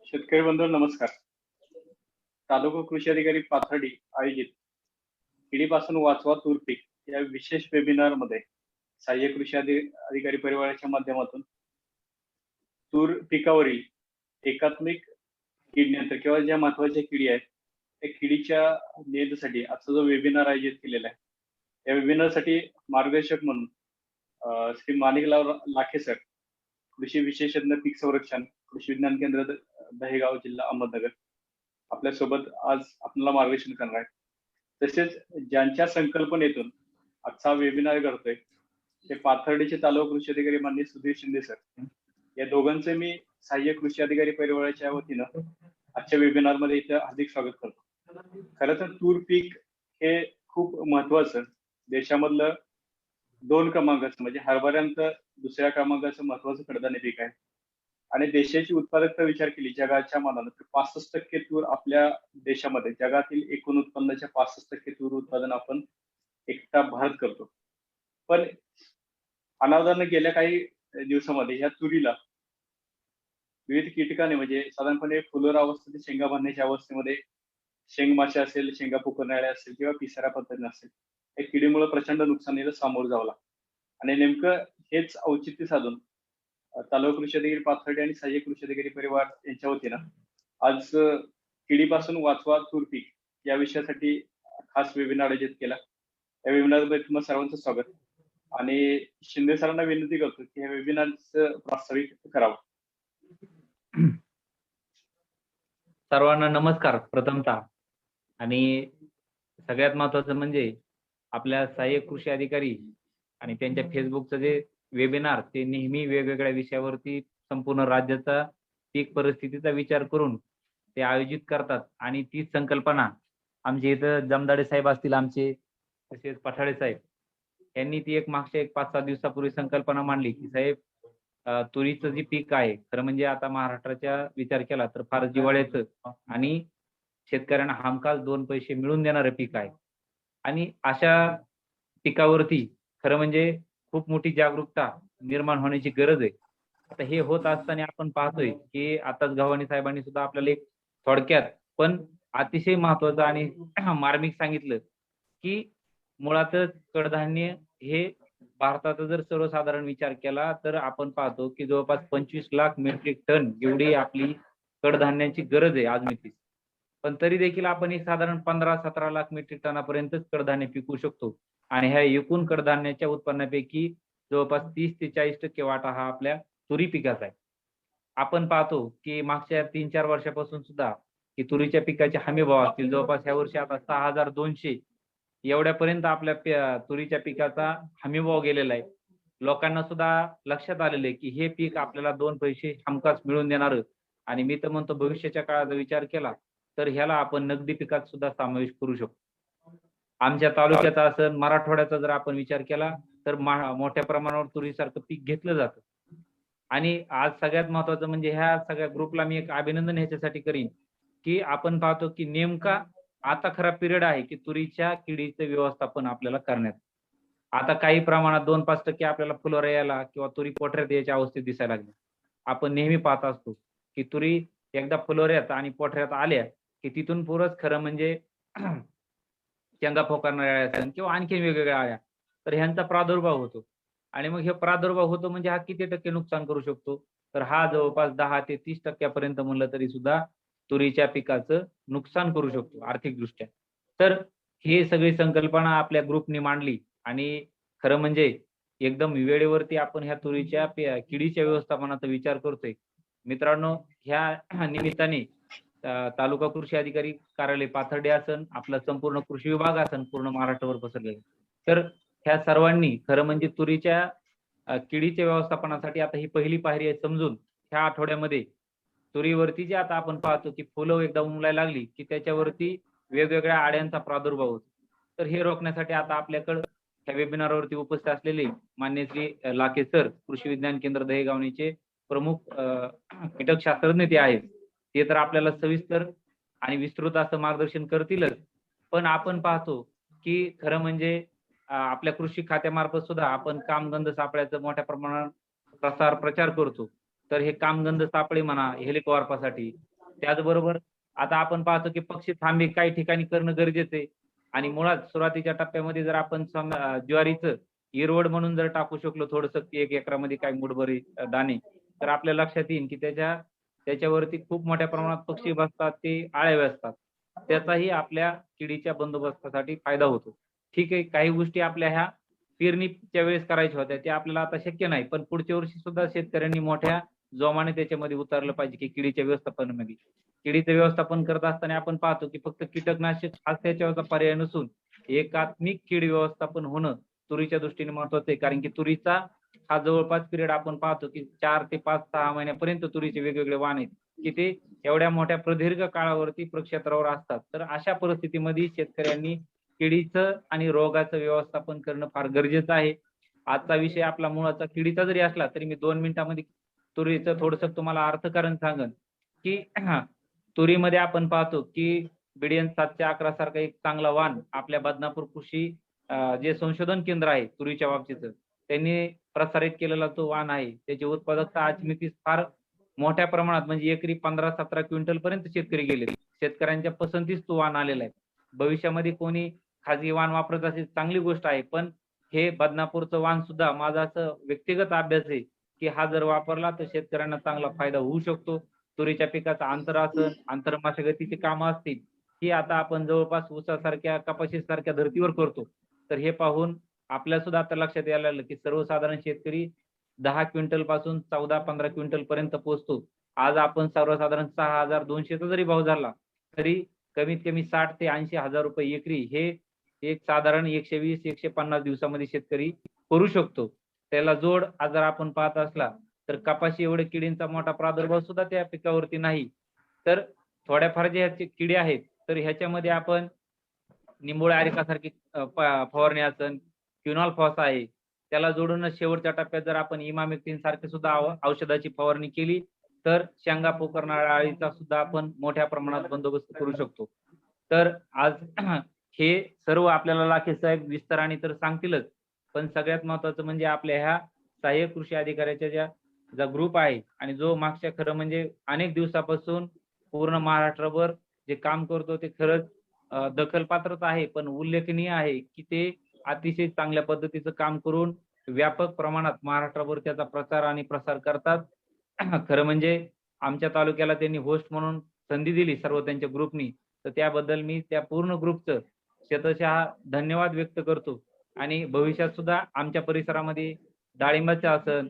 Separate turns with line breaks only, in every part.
शेतकरी बंधू नमस्कार. तालुका कृषी अधिकारी पाथर्डी आयोजित किडीपासून वाचवा तूर पीक या विशेष वेबिनार मध्ये सहाय्यक कृषी अधिकारी परिवाराच्या माध्यमातून तूर पिकावरील एकात्मिक कीड नियंत्रण किंवा ज्या महत्वाच्या किडी आहेत त्या किडीच्या नियंत्रणासाठी आजचा जो वेबिनार आयोजित केलेला आहे, या वेबिनारसाठी मार्गदर्शक म्हणून श्री माणिकराव लाखे सर, कृषी विशेषज्ञ पीक संरक्षण, कृषी विज्ञान केंद्र दहेगाव, जिल्हा अहमदनगर, आपल्यासोबत आज आपल्याला मार्गदर्शन करणार आहे. तसेच ज्यांच्या संकल्पनेतून आजचा वेबिनार करतोय ते पाथर्डीचे तालुका कृषी अधिकारी माननीय सुधीर शिंदे सर, या दोघांचे मी सहाय्यक कृषी अधिकारी परिवाराच्या वतीनं आजच्या वेबिनार मध्ये इथं हार्दिक स्वागत करतो. खरं तर तूर पीक हे खूप महत्वाचं देशामधलं 2 क्रमांकाचं म्हणजे हरभऱ्यानंतर दुसऱ्या क्रमांकाचं महत्वाचं कडधान्य पीक आहे. आणि देशाची उत्पादकता विचार केली जगाच्या मानानं तर 65% तूर आपल्या देशामध्ये, जगातील एकूण उत्पन्नाच्या 65% तूर उत्पादन आपण एकटा भारत करतो. पण अनावधानाने गेल्या काही दिवसामध्ये ह्या तुरीला विविध कीटकाने म्हणजे साधारणपणे फुलोरा अवस्था ते शेंगा बांधण्याच्या अवस्थेमध्ये शेंग माशा असेल, शेंगा पोकरणाऱ्या असेल किंवा पिसाऱ्या पद्धतीने असेल, या किडीमुळे प्रचंड नुकसानीला सामोरं जावं लागतं. आणि नेमकं हेच औचित्य साधून तालुका कृषी अधिकारी पाथर्डी आणि सहाय्यक कृषी अधिकारी परिवार यांच्या वतीनं आज किडीपासून वाचवा तूर पीक या विषयासाठी खास वेबिनार आयोजित केला. या वेबिनारमध्ये तुम्हाला सर्वांचं स्वागत आणि शिंदे सरांना विनंती करतो की या वेबिनारचं प्रास्ताविक करावं.
सर्वांना नमस्कार प्रथमतः. आणि सगळ्यात महत्वाचं म्हणजे आपल्या सहाय्यक कृषी अधिकारी आणि त्यांच्या फेसबुकचं जे वेबिनार ते नेहमी वेगवेगळ्या विषयावरती संपूर्ण राज्याचा पीक परिस्थितीचा विचार करून ते आयोजित करतात. आणि तीच संकल्पना आमचे इथं जमदाडे साहेब असतील आमचे, तसेच पठाडे साहेब यांनी ती मागच्या 5-7 दिवसापूर्वी संकल्पना मांडली की साहेब, तुरीचं जे पीक आहे खरं म्हणजे आता महाराष्ट्राच्या विचार केला तर फार जिव्हाळ्याचं आणि शेतकऱ्यांना हमखास 2 पैसे मिळून देणारं पीक आहे. आणि अशा पिकावरती खरं म्हणजे खूप मोठी जागरूकता निर्माण होण्याची गरज आहे. आता हे होत असताना आपण पाहतोय की आताच गव्हाणे साहेबांनी सुद्धा आपल्याला एक थोडक्यात पण अतिशय महत्वाचं आणि मार्मिक सांगितलं की मुळातच कडधान्य हे भारताचा जर सर्वसाधारण विचार केला तर आपण पाहतो की जवळपास 25 लाख मेट्रिक टन एवढी आपली कडधान्याची गरज आहे आज मितीस. पण तरी देखील आपण एक साधारण 15-17 लाख मेट्रिक टनापर्यंतच कडधान्य पिकवू शकतो. आणि ह्या एकूण कडधान्याच्या उत्पन्नापैकी जवळपास 30 ते 40% वाटा हा आपल्या तुरी पिकाचा आहे. आपण पाहतो की मागच्या 3-4 वर्षापासून सुद्धा की तुरीच्या पिकाचे हमी भाव असतील जवळपास ह्या वर्षी आता 6200 एवढ्यापर्यंत आपल्या तुरीच्या पिकाचा हमी भाव गेलेला आहे. लोकांना सुद्धा लक्षात आलेलं आहे की हे पीक आपल्याला 2 पैसे हमखास मिळून देणार. आणि मी तर म्हणतो भविष्याच्या काळाचा विचार केला तर ह्याला आपण नगदी पिकात सुद्धा समावेश करू शकतो. आमच्या तालुक्याचा असेल, मराठवाड्याचा जर आपण विचार केला तर मोठ्या प्रमाणावर तुरीसारखं पीक घेतलं जातं. आणि आज सगळ्यात महत्वाचं म्हणजे ह्या सगळ्या ग्रुपला मी एक अभिनंदन ह्याच्यासाठी करीन की आपण पाहतो की नेमका आता खरा पिरियड आहे की तुरीच्या किडीचं व्यवस्थापन आपल्याला करण्यात. आता काही प्रमाणात 2-5% आपल्याला फुलोरा यायला किंवा तुरी पोटऱ्यात यायच्या अवस्थेत दिसायला लागल्या. आपण नेहमी पाहत असतो की तुरी एकदा फुलोऱ्यात आणि पोटऱ्यात आल्या की तिथून पुरंच खरं म्हणजे शेंगा फोकारणाऱ्या असेल किंवा आणखी वेगवेगळ्या आळ्या तर ह्यांचा प्रादुर्भाव होतो. आणि मग हे प्रादुर्भाव होतो म्हणजे हा किती टक्के नुकसान करू शकतो, तर हा जवळपास 10 ते 30% म्हणलं तरी सुद्धा तुरीच्या पिकाचं नुकसान करू शकतो आर्थिकदृष्ट्या. तर ही सगळी संकल्पना आपल्या ग्रुपने मांडली आणि खरं म्हणजे एकदम वेळेवरती आपण ह्या तुरीच्या किडीच्या व्यवस्थापनाचा विचार करतोय. मित्रांनो, ह्या निमित्ताने तालुका कृषी अधिकारी कार्यालय पाथर्डी असन, आपला संपूर्ण कृषी विभाग असन पूर्ण महाराष्ट्रावर पसरलेला, तर ह्या सर्वांनी खरं म्हणजे तुरीच्या किडीच्या व्यवस्थापनासाठी आता ही पहिली पायरी आहे समजून ह्या आठवड्यामध्ये तुरीवरती जे आता आपण पाहतो की फुलं एकदा उमलायला लागली की त्याच्यावरती वेगवेगळ्या आड्यांचा प्रादुर्भाव होतो. तर हे रोखण्यासाठी आता आपल्याकडं ह्या वेबिनारवरती उपस्थित असलेले मान्य श्री लाखे सर, कृषी विज्ञान केंद्र दहेगावचे प्रमुख कीटक शास्त्रज्ञ ते आहेत. ते तर आपल्याला सविस्तर आणि विस्तृत असं मार्गदर्शन करतीलच. पण आपण पाहतो की खरं म्हणजे आपल्या कृषी खात्यामार्फत सुद्धा आपण कामगंध सापळ्याचं मोठ्या प्रमाणात प्रचार करतो. तर हे कामगंध सापळे म्हणा हेलिकॉर्पासाठी त्याचबरोबर आता आपण पाहतो की पक्षी थांबे काही ठिकाणी करणं गरजेचं आहे आणि मुळात सुरुवातीच्या टप्प्यामध्ये जर आपण ज्वारीचं इरवड म्हणून जर टाकू शकलो थोडंसं 1 एकरामध्ये काही मुठभर दाणे, तर आपल्या लक्षात येईल की त्याच्यावरती खूप मोठ्या प्रमाणात पक्षी बसतात, ते आळ्या बसतात. त्याचाही आपल्या किडीच्या बंदोबस्तासाठी फायदा होतो. ठीक आहे, काही गोष्टी आपल्या ह्या पेरणीच्या वेळेस करायच्या होत्या, त्या आपल्याला आता शक्य नाही. पण पुढच्या वर्षी सुद्धा शेतकऱ्यांनी मोठ्या जोमाने त्याच्यामध्ये उतरलं पाहिजे, की किडीच्या व्यवस्थापनामध्ये. किडीचं व्यवस्थापन करत असताना आपण पाहतो, की फक्त कीटकनाशक हाच त्याच्यावरचा पर्याय नसून एकात्मिक कीड व्यवस्थापन होणं तुरीच्या दृष्टीने महत्वाचं आहे. कारण की तुरीचा हा जवळपास पिरियड आपण पाहतो, की 4 ते 5-6 महिन्यापर्यंत तुरीचे वेगवेगळे वाण आहेत, की ते एवढ्या मोठ्या प्रदीर्घ काळावरती प्रक्षेत्रावर असतात. तर अशा परिस्थितीमध्ये शेतकऱ्यांनी किडीचं आणि रोगाचं व्यवस्थापन करणं फार गरजेचं आहे. आजचा विषय आपला मुळाचा किडीचा जरी असला, तरी मी 2 मिनिटांमध्ये तुरीचं थोडंसं तुम्हाला अर्थकारण सांगेन, की तुरीमध्ये आपण पाहतो, की BDN 711 सारखा एक चांगला वाण आपल्या बदनापूर कृषी जे संशोधन केंद्र आहे तुरीच्या बाबतीचं, त्यांनी प्रसारित केलेला तो वाण आहे. त्याची उत्पादकता आज मितीस फार मोठ्या प्रमाणात म्हणजे एकरी 15-17 क्विंटल पर्यंत शेतकरी गेलेत. शेतकऱ्यांच्या पसंतीस तो वाण आलेला आहे. भविष्यामध्ये कोणी खाजगी वाण वापरत असेल चांगली गोष्ट आहे. पण हे बदनापूरचं वाण सुद्धा माझा असं व्यक्तिगत अभ्यास आहे, की हा जर वापरला तर शेतकऱ्यांना चांगला फायदा होऊ शकतो. तुरीच्या पिकाचं अंतर असेल, आंतर मशागतीची कामं असतील, ही आता आपण जवळपास ऊसासारख्या, कपाशीसारख्या धर्तीवर करतो. तर हे पाहून आपल्याला सुद्धा आता लक्षात यायला लागलं, की सर्वसाधारण शेतकरी 10 क्विंटल पासून 14-15 क्विंटल पर्यंत पोहोचतो. आज आपण सर्वसाधारण 6,200 चा जरी भाव झाला, तरी कमीत कमी 60 ते 80,000 रुपये एकरी हे एक साधारण 120-150 दिवसामध्ये शेतकरी करू शकतो. त्याला जोड आज जर आपण पाहत असला, तर कपाशी एवढे किडींचा मोठा प्रादुर्भाव सुद्धा त्या पिकावरती नाही. तर थोड्याफार जे ह्याचे किडे आहेत, तर ह्याच्यामध्ये आपण निंबोळी अरिकासारखी फवारणी असेल, क्विनॉल-फॉस आहे. त्याला जोडूनच शेवटच्या टप्प्यात जर आपण इमामेक्टिन सारखी सुद्धा औषधाची फवारणी केली, तर शेंगा पोखरणाऱ्या अळीचा सुद्धा आपण मोठ्या प्रमाणात बंदोबस्त करू शकतो. तर आज हे सर्व आपल्याला लाखे साहेब विस्ताराने तर सांगतीलच, पण सगळ्यात महत्त्वाचं म्हणजे आपल्या ह्या सहाय्यक कृषी अधिकाऱ्याच्या जो ग्रुप आहे आणि जो मागच्या खरं म्हणजे अनेक दिवसापासून पूर्ण महाराष्ट्रभर जे काम करतो ते खरंच दखलपात्रच आहे, पण उल्लेखनीय आहे, की ते अतिशय चांगल्या पद्धतीचं काम करून व्यापक प्रमाणात महाराष्ट्रभर त्याचा प्रचार आणि प्रसार करतात. खरं म्हणजे आमच्या तालुक्याला त्यांनी होस्ट म्हणून संधी दिली सर्व त्यांच्या ग्रुपनी. तर त्याबद्दल मी त्या पूर्ण ग्रुपचं शतशः धन्यवाद व्यक्त करतो आणि भविष्यात सुद्धा आमच्या परिसरामध्ये डाळिंबाचं असेल,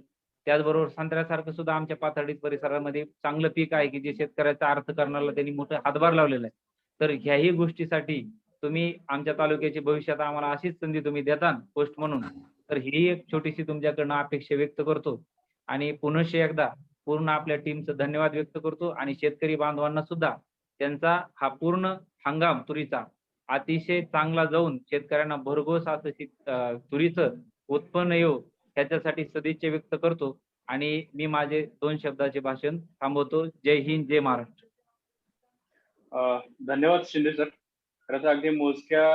त्याचबरोबर संत्र्यासारखं सुद्धा आमच्या पाथर्डी परिसरामध्ये चांगलं पीक आहे, की जे शेतकऱ्याच्या अर्थकारणाला त्यांनी मोठा हातभार लावलेला आहे. तर ह्याही गोष्टीसाठी तुम्ही आमच्या तालुक्याची भविष्यात आम्हाला अशीच संधी तुम्ही देता होस्ट म्हणून. तर ही एक छोटीशी तुमच्याकडनं अपेक्षा व्यक्त करतो आणि पुनश्च एकदा पूर्ण आपल्या टीमचं धन्यवाद व्यक्त करतो आणि शेतकरी बांधवांना सुद्धा त्यांचा हा पूर्ण हंगाम तुरीचा अतिशय चांगला जाऊन शेतकऱ्यांना भरघोस असं तुरीचं उत्पन्न येऊ ह्याच्यासाठी सदिच्छा व्यक्त करतो आणि मी माझे 2 शब्दाचे भाषण थांबवतो. जय हिंद, जय महाराष्ट्र.
धन्यवाद शिंदे सर. खरं तर अगदी मोजक्या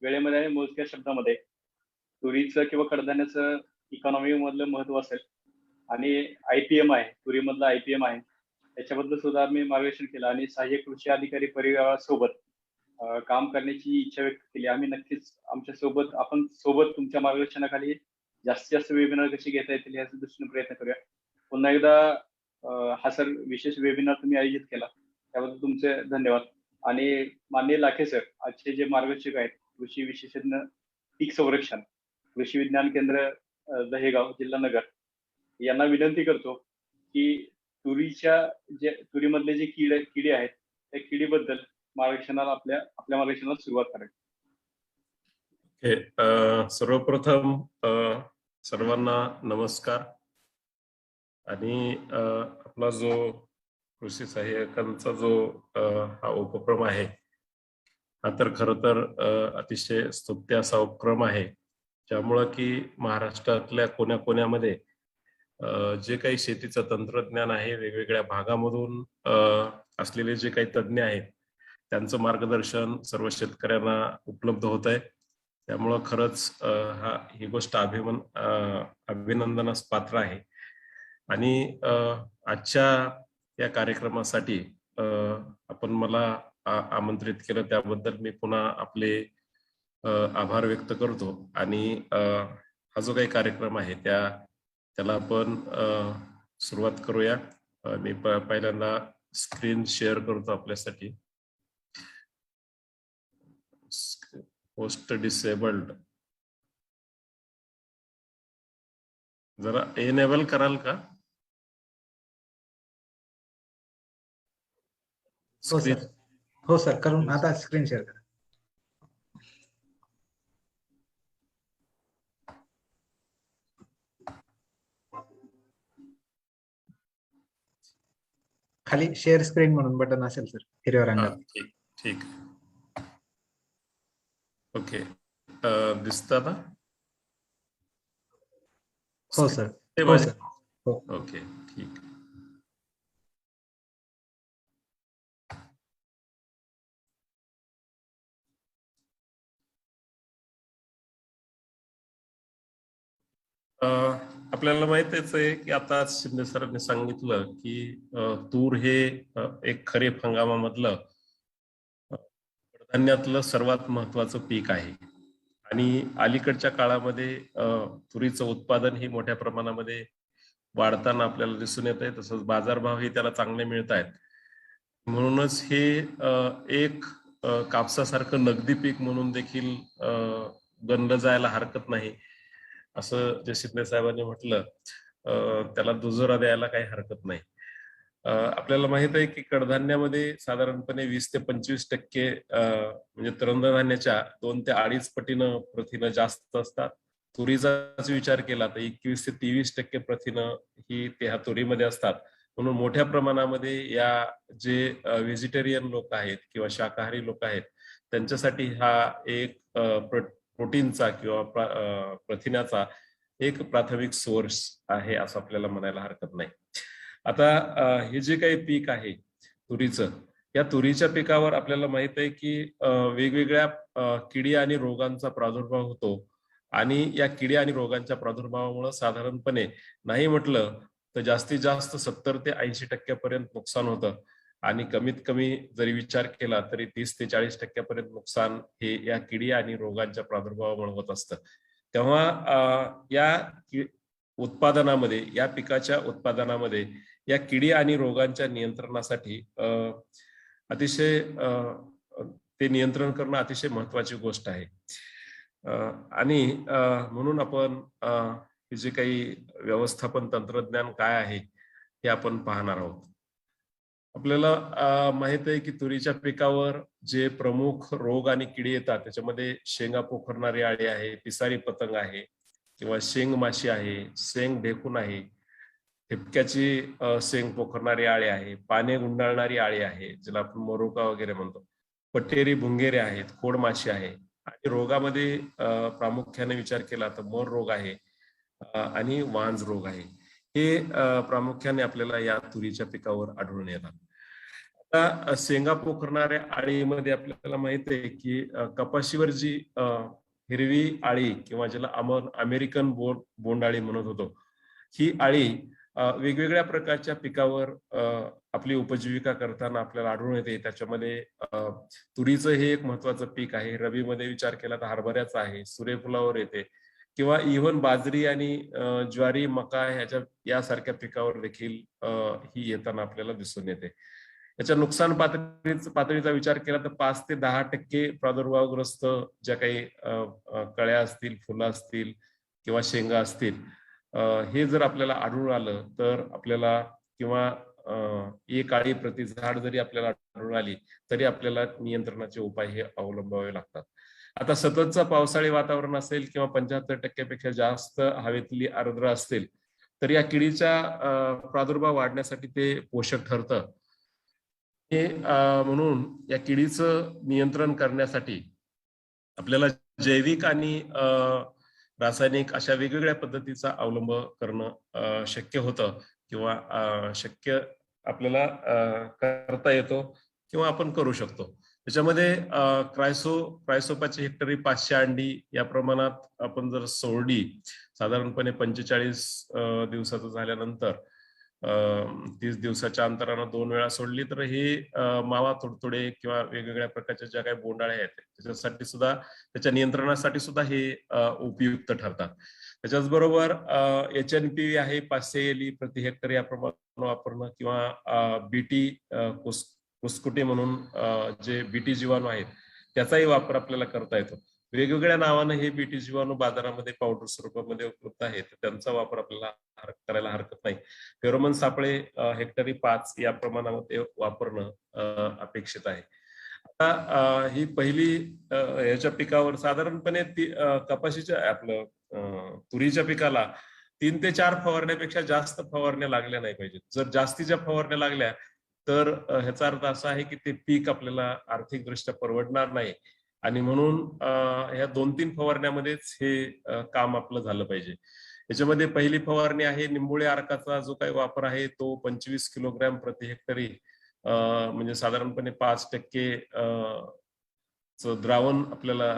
वेळेमध्ये आणि मोजक्या शब्दामध्ये तुरीचं किंवा कडधान्याचं इकॉनॉमी मधलं महत्व असेल आणि IPM आहे, तुरीमधलं IPM आहे, त्याच्याबद्दल सुद्धा मी मार्गदर्शन केलं आणि सहाय्यक कृषी अधिकारी परिवारासोबत काम करण्याची इच्छा व्यक्त केली. आम्ही नक्कीच आमच्या सोबत आपण सोबत तुमच्या मार्गदर्शनाखाली जास्तीत जास्त वेबिनार कशी घेता येतील याच्या दृष्टीने प्रयत्न करूया. पुन्हा एकदा हा सर विशेष वेबिनार तुम्ही आयोजित केला त्याबद्दल तुमचे धन्यवाद. आणि माननीय लाखे सर, आजचे जे मार्गदर्शक आहेत कृषी विशेषज्ञ पीक संरक्षण कृषी विज्ञान केंद्र दहेगाव जिल्हा नगर, यांना विनंती करतो की तुरीमधले जे किडे आहेत त्या किडीबद्दल मार्गदर्शनाला आपल्या मार्गदर्शनाला सुरुवात करावी.
सर्वप्रथम सर्वांना नमस्कार. आणि आपला जो कृषी सहाय्यकांचा जो हा उपक्रम आहे हा तर खरं तर अतिशय स्तुत्य असा उपक्रम आहे, ज्यामुळं की महाराष्ट्रातल्या कोण्याकोण्यामध्ये जे काही शेतीचं तंत्रज्ञान आहे, वेगवेगळ्या भागामधून असलेले जे काही तज्ज्ञ आहेत त्यांचं मार्गदर्शन सर्व शेतकऱ्यांना उपलब्ध होत आहे. त्यामुळं खरंच ही गोष्ट अभिनंदनास पात्र आहे. आणि आजच्या या कार्यक्रमासाठी आपण मला आमंत्रित केलं त्याबद्दल मी पुन्हा आपले आभार व्यक्त करतो. आणि हा जो काही कार्यक्रम आहे त्याला आपण सुरुवात करूया. मी पहिल्यांदा स्क्रीन शेअर करतो आपल्यासाठी. होस्ट डिसेबल्ड जरा एनेबल कराल का?
हो सर करून आता स्क्रीन शेअर करा. खाली शेअर स्क्रीन म्हणून बटन असेल सर हिरव्या रंगात.
ठीक. ओके, दिसतं आता?
हो सर.
ओके, ठीक. आपल्याला माहितीच आहे की आता शिंदे सरांनी सांगितलं की तूर हे एक खरीप हंगामामधलं कडधान्यातलं सर्वात महत्वाचं पीक आहे. आणि अलीकडच्या काळामध्ये तुरीचं उत्पादन ही मोठ्या प्रमाणामध्ये वाढताना आपल्याला दिसून येत आहे. तसंच बाजारभावही त्याला चांगले मिळत आहेत. म्हणूनच हे एक कापसासारखं नगदी पीक म्हणून देखील गणलं जायला हरकत नाही, असं जे शिंदे साहेबांनी म्हटलं. त्याला दुजोरा द्यायला काही हरकत नाही. आपल्याला माहित आहे की कडधान्यामध्ये साधारणपणे 20 ते 25% म्हणजे तृणधान्याच्या 2 ते 2.5 पटीनं प्रथिनं जास्त असतात. तुरीचाच विचार केला तर 21 ते 23% प्रथिनं ही ह्या तुरीमध्ये असतात. म्हणून मोठ्या प्रमाणामध्ये या जे व्हेजिटेरियन लोक आहेत किंवा शाकाहारी लोक आहेत त्यांच्यासाठी हा एक प्रोटीनचा किंवा प्रथिनाचा एक प्राथमिक सोर्स आहे असं आपल्याला म्हणायला हरकत नाही. आता हे जे काही पीक आहे तुरीचं, या तुरीच्या पिकावर आपल्याला माहित आहे की वेगवेगळ्या किडी आणि रोगांचा प्रादुर्भाव होतो. आणि या किडी आणि रोगांच्या प्रादुर्भावामुळे साधारणपणे नाही म्हटलं तर जास्तीत जास्त 70 ते 80% पर्यंत नुकसान होतं. आणि कमीत कमी जरी विचार केला तरी 30 ते 40% पर्यंत नुकसान हे या किडी आणि रोगांच्या प्रादुर्भावामुळे होत असतं. तेव्हा या उत्पादनामध्ये, या पिकाच्या उत्पादनामध्ये या किडी आणि रोगांच्या नियंत्रणासाठी अतिशय ते नियंत्रण करणं अतिशय महत्वाची गोष्ट आहे. आणि म्हणून आपण हे जे काही व्यवस्थापन तंत्रज्ञान काय आहे हे आपण पाहणार आहोत. आपल्याला माहित आहे की तुरीच्या पिकावर जे प्रमुख रोग आणि किडी येतात त्याच्यामध्ये शेंगा पोखरणारी आळी आहे, पिसारी पतंग आहे किंवा शेंग माशी आहे, शेंग ढेकून आहे, ठिपक्याची शेंग पोखरणारी आळी आहे, पाने गुंडाळणारी आळी आहे ज्याला आपण मोरोका वगैरे म्हणतो, पटेरी भुंगेरे आहेत, खोड माशी आहे. आणि रोगामध्ये प्रामुख्याने विचार केला तर मोर रोग आहे आणि वांज रोग आहे. हे प्रामुख्याने आपल्याला या तुरीच्या पिकावर आढळून येतात. आता शेंगा पोखरणाऱ्या आळीमध्ये आपल्याला माहित आहे की कपाशीवर जी हिरवी आळी किंवा ज्याला आपण अमेरिकन बोंडाळी म्हणत होतो, ही आळी वेगवेगळ्या प्रकारच्या पिकावर आपली उपजीविका करताना आपल्याला आढळून येते. त्याच्यामध्ये तुरीचं हे एक महत्वाचं पीक आहे. रबीमध्ये विचार केला तर हरभऱ्याचा आहे, सूर्यफुलावर येते किंवा इव्हन बाजरी आणि ज्वारी, मका यासारख्या पिकावर देखील ही येताना आपल्याला दिसून येते. याच्या नुकसान पातळीचा विचार केला तर 5 ते 10% प्रादुर्भावग्रस्त ज्या काही कळ्या असतील, फुलं असतील किंवा शेंगा असतील, हे जर आपल्याला आढळून आलं तर आपल्याला किंवा एक आळी प्रति झाड जरी आपल्याला आढळून आली तरी आपल्याला नियंत्रणाचे उपाय हे अवलंबावे लागतात. आता सततचा पावसाळी वातावरण असेल किंवा 75% पेक्षा जास्त हवेतली आर्द्रता असेल तर या किडीचा प्रादुर्भाव वाढण्यासाठी ते पोषक ठरतं. म्हणून या किडीचं नियंत्रण करण्यासाठी आपल्याला जैविक आणि रासायनिक अशा वेगवेगळ्या पद्धतीचा अवलंब करणं शक्य होतं किंवा शक्य आपल्याला करता येतो किंवा आपण करू शकतो. त्याच्यामध्ये क्रायसोपाची हेक्टरी 500 अंडी या प्रमाणात आपण जर सोडली साधारणपणे 45 दिवसाचं झाल्यानंतर 30 दिवसाच्या अंतरानं 2 वेळा सोडली तर हे मावा तुडतुडे किंवा वेगवेगळ्या प्रकारच्या ज्या काही बोंडाळ्या आहेत त्याच्यासाठी सुद्धा, त्याच्या नियंत्रणासाठी सुद्धा हे उपयुक्त ठरतात. त्याच्याचबरोबर HNP आहे 500 एली प्रति हेक्टर या प्रमाणात वापरणं, किंवा बीटी कुस्कुटे म्हणून जे बीटी जीवाणू आहेत त्याचाही वापर आपल्याला करता येतो. वेगवेगळ्या नावानं हे बीटी जीवाणू बाजारामध्ये पावडर स्वरूपामध्ये उपलब्ध आहेत, तर त्यांचा वापर आपल्याला करायला हरकत नाही. फेरोमन सापळे हेक्टरी 5 या प्रमाणामध्ये वापरणं अपेक्षित आहे. आता ही पहिली याच्या पिकावर साधारणपणे कपाशीच्या आपलं तुरीच्या पिकाला 3 ते 4 फवारण्यापेक्षा जास्त फवारण्या लागल्या नाही पाहिजेत. जर जास्तीच्या फवारण्या लागल्या तर ह्याचा अर्थ असा आहे की ते पीक आपल्याला आर्थिकदृष्ट्या परवडणार नाही, आणि म्हणून ह्या 2-3 फवारण्यामध्येच हे काम आपलं झालं पाहिजे. याच्यामध्ये पहिली फवारणी आहे निंबोळी अर्काचा जो काही वापर आहे तो 25 किलोग्रॅम प्रति हेक्टरी, म्हणजे साधारणपणे 5% द्रावण आपल्याला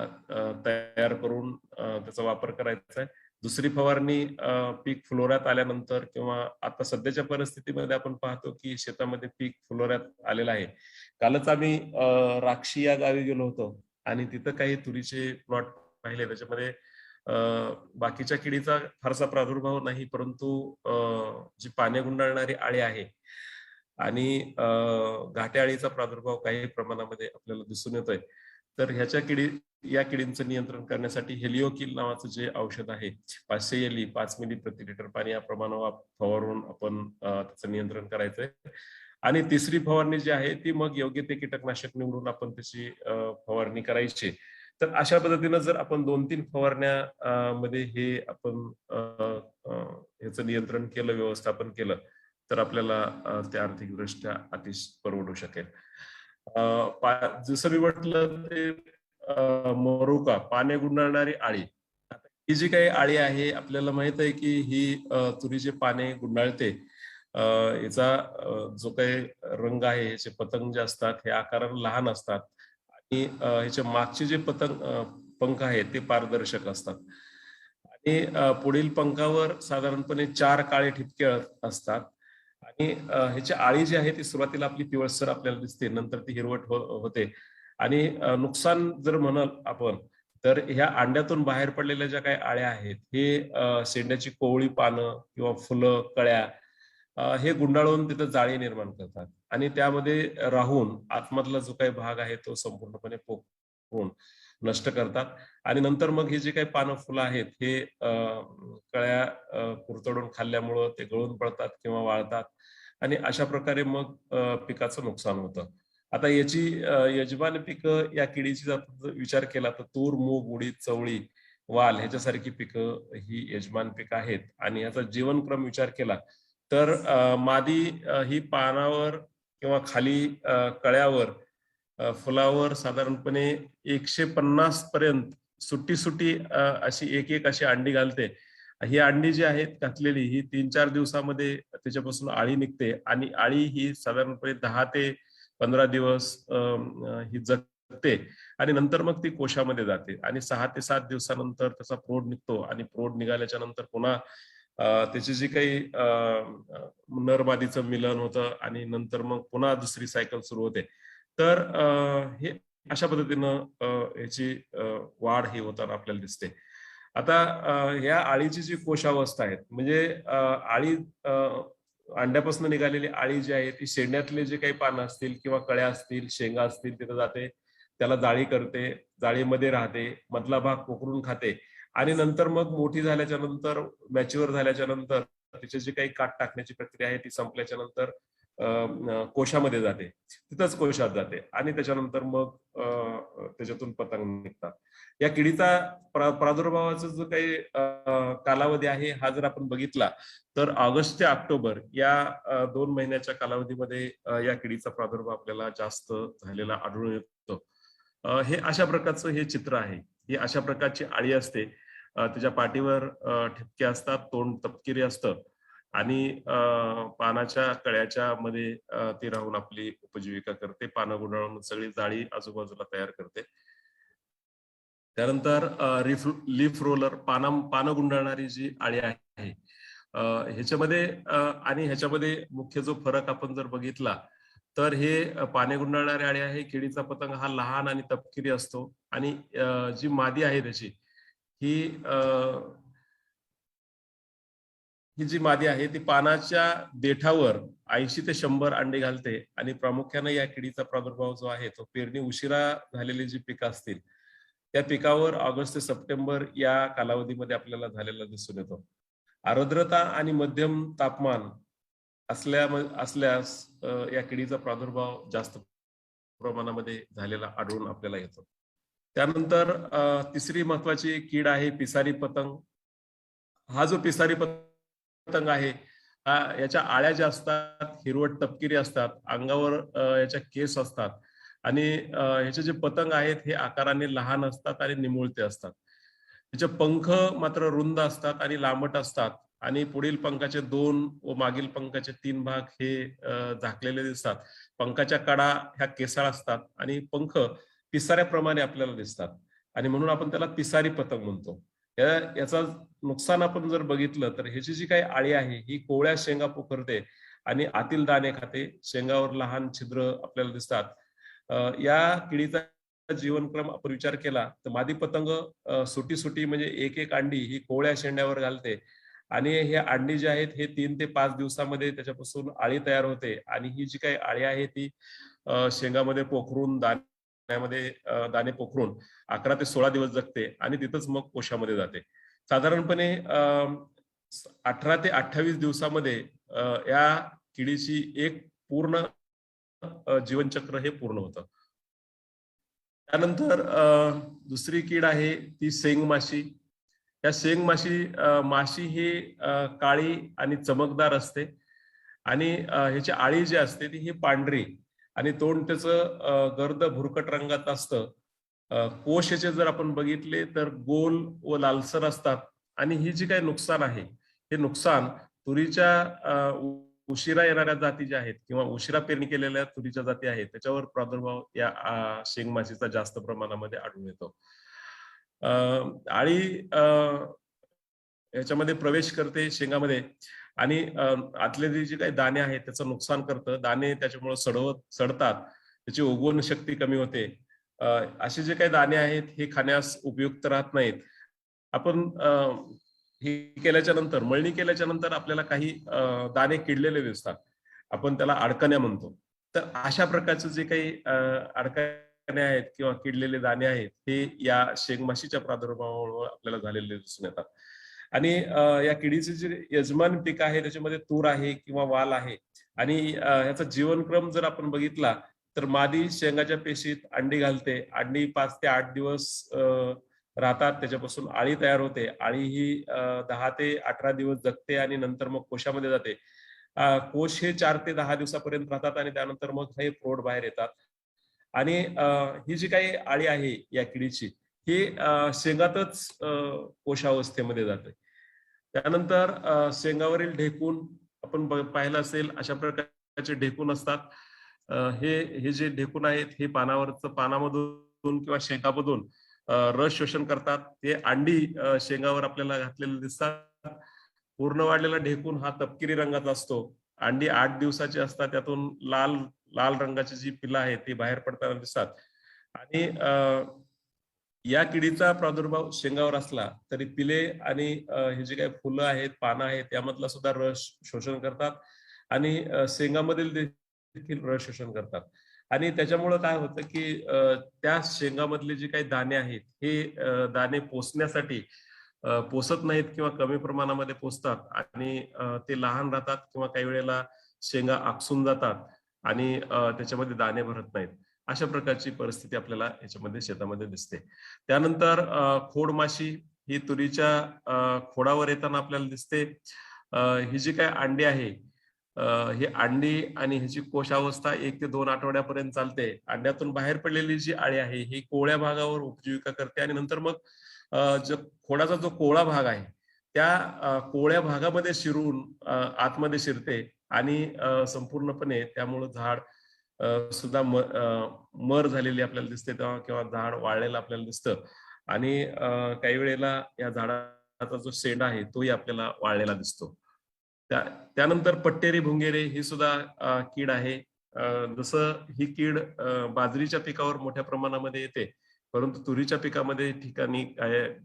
तयार करून त्याचा वापर करायचा आहे. दुसरी फवारणी पीक फुलोऱ्यात आल्यानंतर, किंवा आता सध्याच्या परिस्थितीमध्ये आपण पाहतो की शेतामध्ये पीक फुलोऱ्यात आलेलं आहे. कालच आम्ही राक्षी या गावी गेलो होतो आणि तिथं काही तुरीचे प्लॉट पाहिले. त्याच्यामध्ये बाकीच्या किडीचा फारसा प्रादुर्भाव नाही, परंतु जी पाने गुंडाळणारी आळी आहे आणि घाटे आळीचा प्रादुर्भाव काही प्रमाणामध्ये आपल्याला दिसून येतोय. तर या किडींचं नियंत्रण करण्यासाठी हेलिओकिल नावाचं जे औषध आहे 500 एली 5 मिली प्रति लिटर पाणी या प्रमाणावर फवारून आपण त्याचं नियंत्रण करायचंय. आणि तिसरी फवारणी जी आहे ती मग योग्य ते कीटकनाशक निवडून आपण त्याची फवारणी करायची. तर अशा पद्धतीनं जर आपण 2-3 फवारण्या मध्ये हे आपण ह्याचं नियंत्रण केलं, व्यवस्थापन केलं, तर आपल्याला ते आर्थिकदृष्ट्या अतिशय परवडू शकेल. जसं मी म्हटलं ते मरुका पाने गुंडाळणारी आळी, ही जी काही आळी आहे आपल्याला माहित आहे की ही तुरीचे पाने गुंडाळते. याचा जो काही रंग आहे, याचे पतंग जे असतात हे आकाराने लहान असतात आणि ह्याच्या मागचे जे पंख आहेत ते पारदर्शक असतात आणि पुढील पंखावर साधारणपणे 4 काळे ठिपके असतात. आणि ह्याची आळी जी आहे ती सुरुवातीला आपली पिवळसर आपल्याला दिसते, नंतर ती हिरवट होते. आणि नुकसान जर म्हणाल आपण तर ह्या अंड्यातून बाहेर पडलेल्या ज्या काही आळ्या आहेत हे शेंड्याची कोवळी पानं किंवा फुलं, कळ्या हे गुंडाळून तिथं जाळी निर्माण करतात आणि त्यामध्ये राहून आतमधला जो काही भाग आहे तो संपूर्णपणे पोखरून नष्ट करतात. आणि नंतर मग हे जे काही पानं फुलं आहेत हे कळ्या कुरतडून खाल्ल्यामुळं ते गळून पडतात किंवा वाळतात आणि अशा प्रकारे मग पिकाचं नुकसान होतं. आता याची यजमान पिकं या किडीची जर विचार केला तर तूर, मूग, उडीद, चवळी, वाल ह्याच्यासारखी पिकं ही यजमान पिकं आहेत. आणि याचा जीवनक्रम विचार केला तर मादी ही पानावर किंवा खाली कळ्यावर, फुलावर साधारणपणे 150 पर्यंत सुट्टी अशी एक अशी अंडी घालते. ही अंडी जी आहेत घातलेली ही 3-4 दिवसामध्ये त्याच्यापासून आळी निघते आणि आळी ही साधारणपणे 10 ते 15 दिवस ही जगते आणि नंतर मग ती कोशामध्ये जाते आणि 6 ते 7 दिवसानंतर त्याचा प्रौढ निघतो आणि प्रौढ निघाल्याच्या नंतर पुन्हा त्याची जी काही नर मादीचं मिलन होतं आणि नंतर मग पुन्हा दुसरी सायकल सुरू होते. तर हे अशा पद्धतीनं याची वाढ ही होताना आपल्याला दिसते. आता या आळीची जी कोशावस्था आहे म्हणजे आळी अंड्यापासून निघालेली आळी जी आहे ती शेंड्यातले जे काही पानं असतील किंवा कळ्या असतील, शेंगा असतील तिथे जाते, त्याला जाळी करते, जाळीमध्ये राहते, मधला भाग पोखरून खाते आणि नंतर मग मोठी झाल्याच्या नंतर, मॅच्युअर झाल्याच्या नंतर तिचे जे काही काट टाकण्याची प्रक्रिया आहे ती संपल्याच्या नंतर कोशामध्ये जाते, तिथंच कोशात जाते आणि त्याच्यानंतर मग त्याच्यातून पतंग निघतात. या किडीचा प्रादुर्भावाचा जो काही कालावधी आहे हा जर आपण बघितला तर ऑगस्ट ते ऑक्टोबर या 2 महिन्याच्या कालावधीमध्ये या किडीचा प्रादुर्भाव आपल्याला जास्त झालेला आढळून येतो. हे अशा प्रकारचं हे चित्र आहे. ही अशा प्रकारची आळी असते, त्याच्या पाठीवर ठिपके असतात, तोंड तपकिरी असतं आणि पानाच्या कळ्याच्या मध्ये ती राहून आपली उपजीविका करते, पानं गुंडाळून सगळी जाळी आजूबाजूला तयार करते. त्यानंतर लीफ रोलर पानं गुंडाळणारी जी आळी आहे ह्याच्यामध्ये आणि ह्याच्यामध्ये मुख्य जो फरक आपण जर बघितला तर हे पाने गुंडाळणारे अळी आहे. किडीचा पतंग हा लहान आणि तपकिरी असतो आणि जी मादी आहे त्याची ही ही जी मादी आहे ती पानाच्या देठावर 80 ते 100 अंडे घालते आणि प्रामुख्याने या किडीचा प्रादुर्भाव जो आहे तो पेरणी उशिरा झालेली जी पिकं असतील त्या पिकावर ऑगस्ट ते सप्टेंबर या कालावधीमध्ये आपल्याला झालेला दिसून येतो. आर्द्रता आणि मध्यम तापमान असल्यास या किडीचा प्रादुर्भाव जास्त प्रमाणामध्ये झालेला आढळून आपल्याला येतो. त्यानंतर तिसरी महत्वाची कीड आहे पिसारी पतंग. हा जो पिसारी पतंग आहे याच्या आळ्या ज्या असतात हिरवट तपकिरी असतात, अंगावर याच्या केस असतात आणि ह्याचे जे पतंग आहेत हे आकाराने लहान असतात आणि निमुळते असतात. त्याचे पंख मात्र रुंद असतात आणि लांबट असतात आणि पुढील पंखाचे 2 व मागील पंखाचे 3 भाग हे झाकलेले दिसतात. पंखाच्या कडा ह्या केसाळ असतात आणि पंख पिसाऱ्याप्रमाणे आपल्याला दिसतात आणि म्हणून आपण त्याला पिसारी पतंग म्हणतो. याचा नुकसान आपण जर बघितलं तर ह्याची जी काही आळी आहे ही कोवळ्या शेंगा पोखरते आणि आतील दाणे खाते. शेंगावर लहान छिद्र आपल्याला दिसतात. या किडीचा जीवनक्रम आपण विचार केला तर मादी पतंग सुटी सुटी म्हणजे एक एक अंडी ही कोवळ्या शेंड्यावर घालते आणि हे अंडी जे आहेत हे 3 ते 5 दिवसामध्ये त्याच्यापासून आळी तयार होते आणि ही जी काही आळी आहे ती शेंगामध्ये पोखरून दाणे पोखरून 11 ते 16 दिवस जगते आणि तिथंच मग कोशामध्ये जाते. साधारणपणे 18 ते 28 दिवसामध्ये या किडीची एक पूर्ण जीवनचक्र हे पूर्ण होतं. त्यानंतर दुसरी कीड आहे ती शेंग माशी. या शेंग माशी ही काळी आणि चमकदार असते आणि ह्याची आळी जी असते ती ही पांढरी आणि तोंड त्याचं गर्द भुरकट रंगात असतं. कोश याचे जर आपण बघितले तर गोल व लालसर असतात आणि ही जी काही नुकसान आहे हे नुकसान तुरीच्या उशिरा येणाऱ्या जाती ज्या आहेत किंवा उशिरा पेरणी केलेल्या तुरीच्या जाती आहेत त्याच्यावर प्रादुर्भाव या शेंगमाशीचा जास्त प्रमाणामध्ये आढळून येतो. आळी याच्यामध्ये प्रवेश करते शेंगामध्ये आणि आतले जे काही दाणे आहेत त्याचं नुकसान करतं. दाणे त्याच्यामुळे सडतात, त्याची उगवण शक्ती कमी होते. असे जे काही दाणे आहेत हे खाण्यास उपयुक्त राहत नाहीत. आपण हे केल्याच्या नंतर मळणी केल्याच्या नंतर आपल्याला काही दाणे किडलेले दिसतात. आपण त्याला अडकण्या म्हणतो. तर अशा प्रकारचे जे काही अडकण्या आहेत किंवा किडलेले दाणे आहेत हे या शेंगमाशीच्या प्रादुर्भावामुळे आपल्याला झालेले दिसून येतात. आणि या किडीचे जे यजमान पीक आहे त्याच्यामध्ये तूर आहे किंवा वाल आहे आणि ह्याचा जीवनक्रम जर आपण बघितला तर मादी शेंगाच्या पेशीत अंडी घालते. अंडी 5 ते 8 दिवस राहतात, त्याच्यापासून आळी तयार होते. आळी ही 10 ते 18 दिवस जगते आणि नंतर मग कोशामध्ये जाते. कोश हे 4 ते 10 दिवसापर्यंत राहतात आणि त्यानंतर मग हे प्रौढ बाहेर येतात. आणि ही जी काही आळी आहे या किडीची ही शेंगातच कोशावस्थेमध्ये जाते. त्यानंतर शेंगावरील ढेकून आपण पाहिलं असेल अशा प्रकारचे ढेकून असतात. हे जे ढेकून आहेत हे पानामधून किंवा शेंगामधून रस शोषण करतात. ते अंडी शेंगावर आपल्याला घातलेले दिसतात. पूर्ण वाढलेला ढेकून हा तपकिरी रंगाचा असतो. अंडी 8 दिवसाची असतात. त्यातून लाल रंगाची जी पिलं आहेत ती बाहेर पडताना दिसतात. आणि या किडीचा प्रादुर्भाव शेंगावर असला तरी पिले आणि हे जे काही फुलं आहेत पानं आहेत त्यामधला सुद्धा रस शोषण करतात आणि शेंगामधील देखील रस शोषण करतात. आणि त्याच्यामुळं काय होतं की त्या शेंगामधले जे काही दाणे आहेत हे दाणे पोसण्यासाठी पोसत नाहीत किंवा कमी प्रमाणामध्ये पोसतात आणि ते लहान राहतात किंवा काही वेळेला शेंगा आकसून जातात आणि त्याच्यामध्ये दाणे भरत नाहीत. अशा प्रकारची परिस्थिती आपल्याला याच्यामध्ये शेतामध्ये दिसते. त्यानंतर खोडमाशी ही तुरीच्या खोडावर येताना आपल्याला दिसते. ही जी काय अंडी आहे ही अंडी आणि ह्याची कोशावस्था 1 ते 2 आठवड्यापर्यंत चालते. अंड्यातून बाहेर पडलेली जी आळी आहे ही कोवळ्या भागावर उपजीविका करते आणि नंतर मग खोडाचा जो कोवळा भाग आहे त्या कोवळ्या भागामध्ये शिरून आतमध्ये शिरते आणि संपूर्णपणे त्यामुळे झाड सुद्धा मर झालेली आपल्याला दिसते किंवा झाड वाळलेलं आपल्याला दिसतं आणि काही वेळेला या झाडाचा जो शेंडा आहे तोही आपल्याला वाळलेला दिसतो. त्यानंतर पट्टेरी भुंगेरे ही सुद्धा कीड आहे. जसं ही कीड बाजरीच्या पिकावर मोठ्या प्रमाणामध्ये येते, परंतु तुरीच्या पिकामध्ये ठिकाणी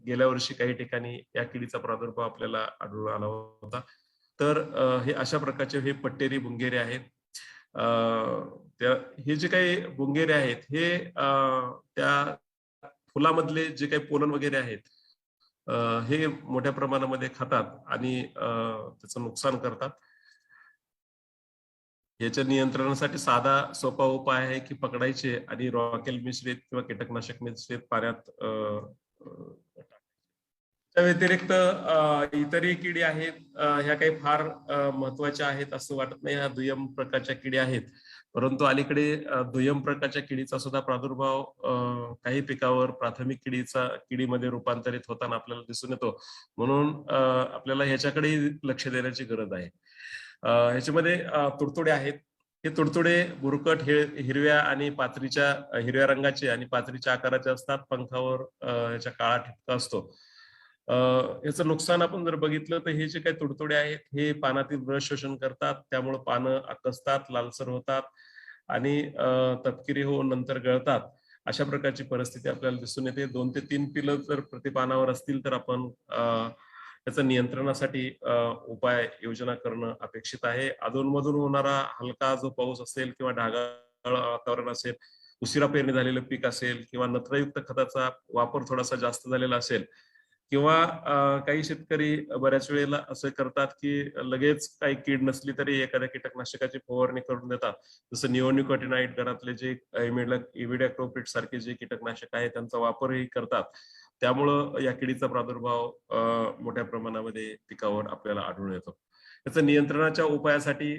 गेल्या वर्षी काही ठिकाणी या किडीचा प्रादुर्भाव आपल्याला आढळून आला होता. तर हे अशा प्रकारचे हे पट्टेरी भुंगेरे आहेत. हे जे काही भुंगेरे आहेत हे त्या फुलामधले जे काही पोलन वगैरे आहेत हे मोठ्या प्रमाणामध्ये खातात आणि त्याचं नुकसान करतात. याच्या नियंत्रणासाठी साधा सोपा उपाय आहे की पकडायचे आणि रॉकेल मिश्रित किंवा कीटकनाशक मिश्रित पाण्यात त्या व्यतिरिक्त इतरही किडी आहेत. ह्या काही फार महत्वाच्या आहेत असं वाटत नाही. ह्या दुय्यम प्रकारच्या किडी आहेत, परंतु अलीकडे दुय्यम प्रकारच्या किडीचा सुद्धा प्रादुर्भाव काही पिकावर प्राथमिक किडीमध्ये रूपांतरित होताना आपल्याला दिसून येतो. म्हणून आपल्याला ह्याच्याकडे लक्ष देण्याची गरज आहे. ह्याच्यामध्ये तुडतुडे आहेत. हे तुडतुडे बुरकट हिरव्या आणि हिरव्या रंगाचे आणि पात्रीच्या आकाराचे असतात. पंखावर ह्याच्या काळा ठिपका असतो. याचं नुकसान आपण जर बघितलं तर हे जे काही तुडतुडे आहेत हे पानातील रस शोषण करतात, त्यामुळे पानं आकसतात, लालसर होतात आणि तपकिरी होऊन नंतर गळतात. अशा प्रकारची परिस्थिती आपल्याला दिसून येते. 2 ते 3 पिलं जर प्रतिपानावर असतील तर आपण त्याचं नियंत्रणासाठी उपाय योजना करणं अपेक्षित आहे. अधूनमधून होणारा हलका जो पाऊस असेल किंवा ढगाळ वातावरण असेल, उशिरा पेरणी झालेलं पीक असेल किंवा नत्रयुक्त खताचा वापर थोडासा जास्त झालेला असेल किंवा काही शेतकरी बऱ्याच वेळेला असं करतात की लगेच काही कीड नसली तरी एखाद्या कीटकनाशकाची फवारणी करून देतात. जसं निओनिकोटिनाइड घरातले जे इमिडाक्लोप्रिड सारखे जे कीटकनाशक आहे त्यांचा वापरही करतात. त्यामुळं या किडीचा प्रादुर्भाव मोठ्या प्रमाणामध्ये पिकावर आपल्याला आढळून येतो. त्याचं नियंत्रणाच्या उपायासाठी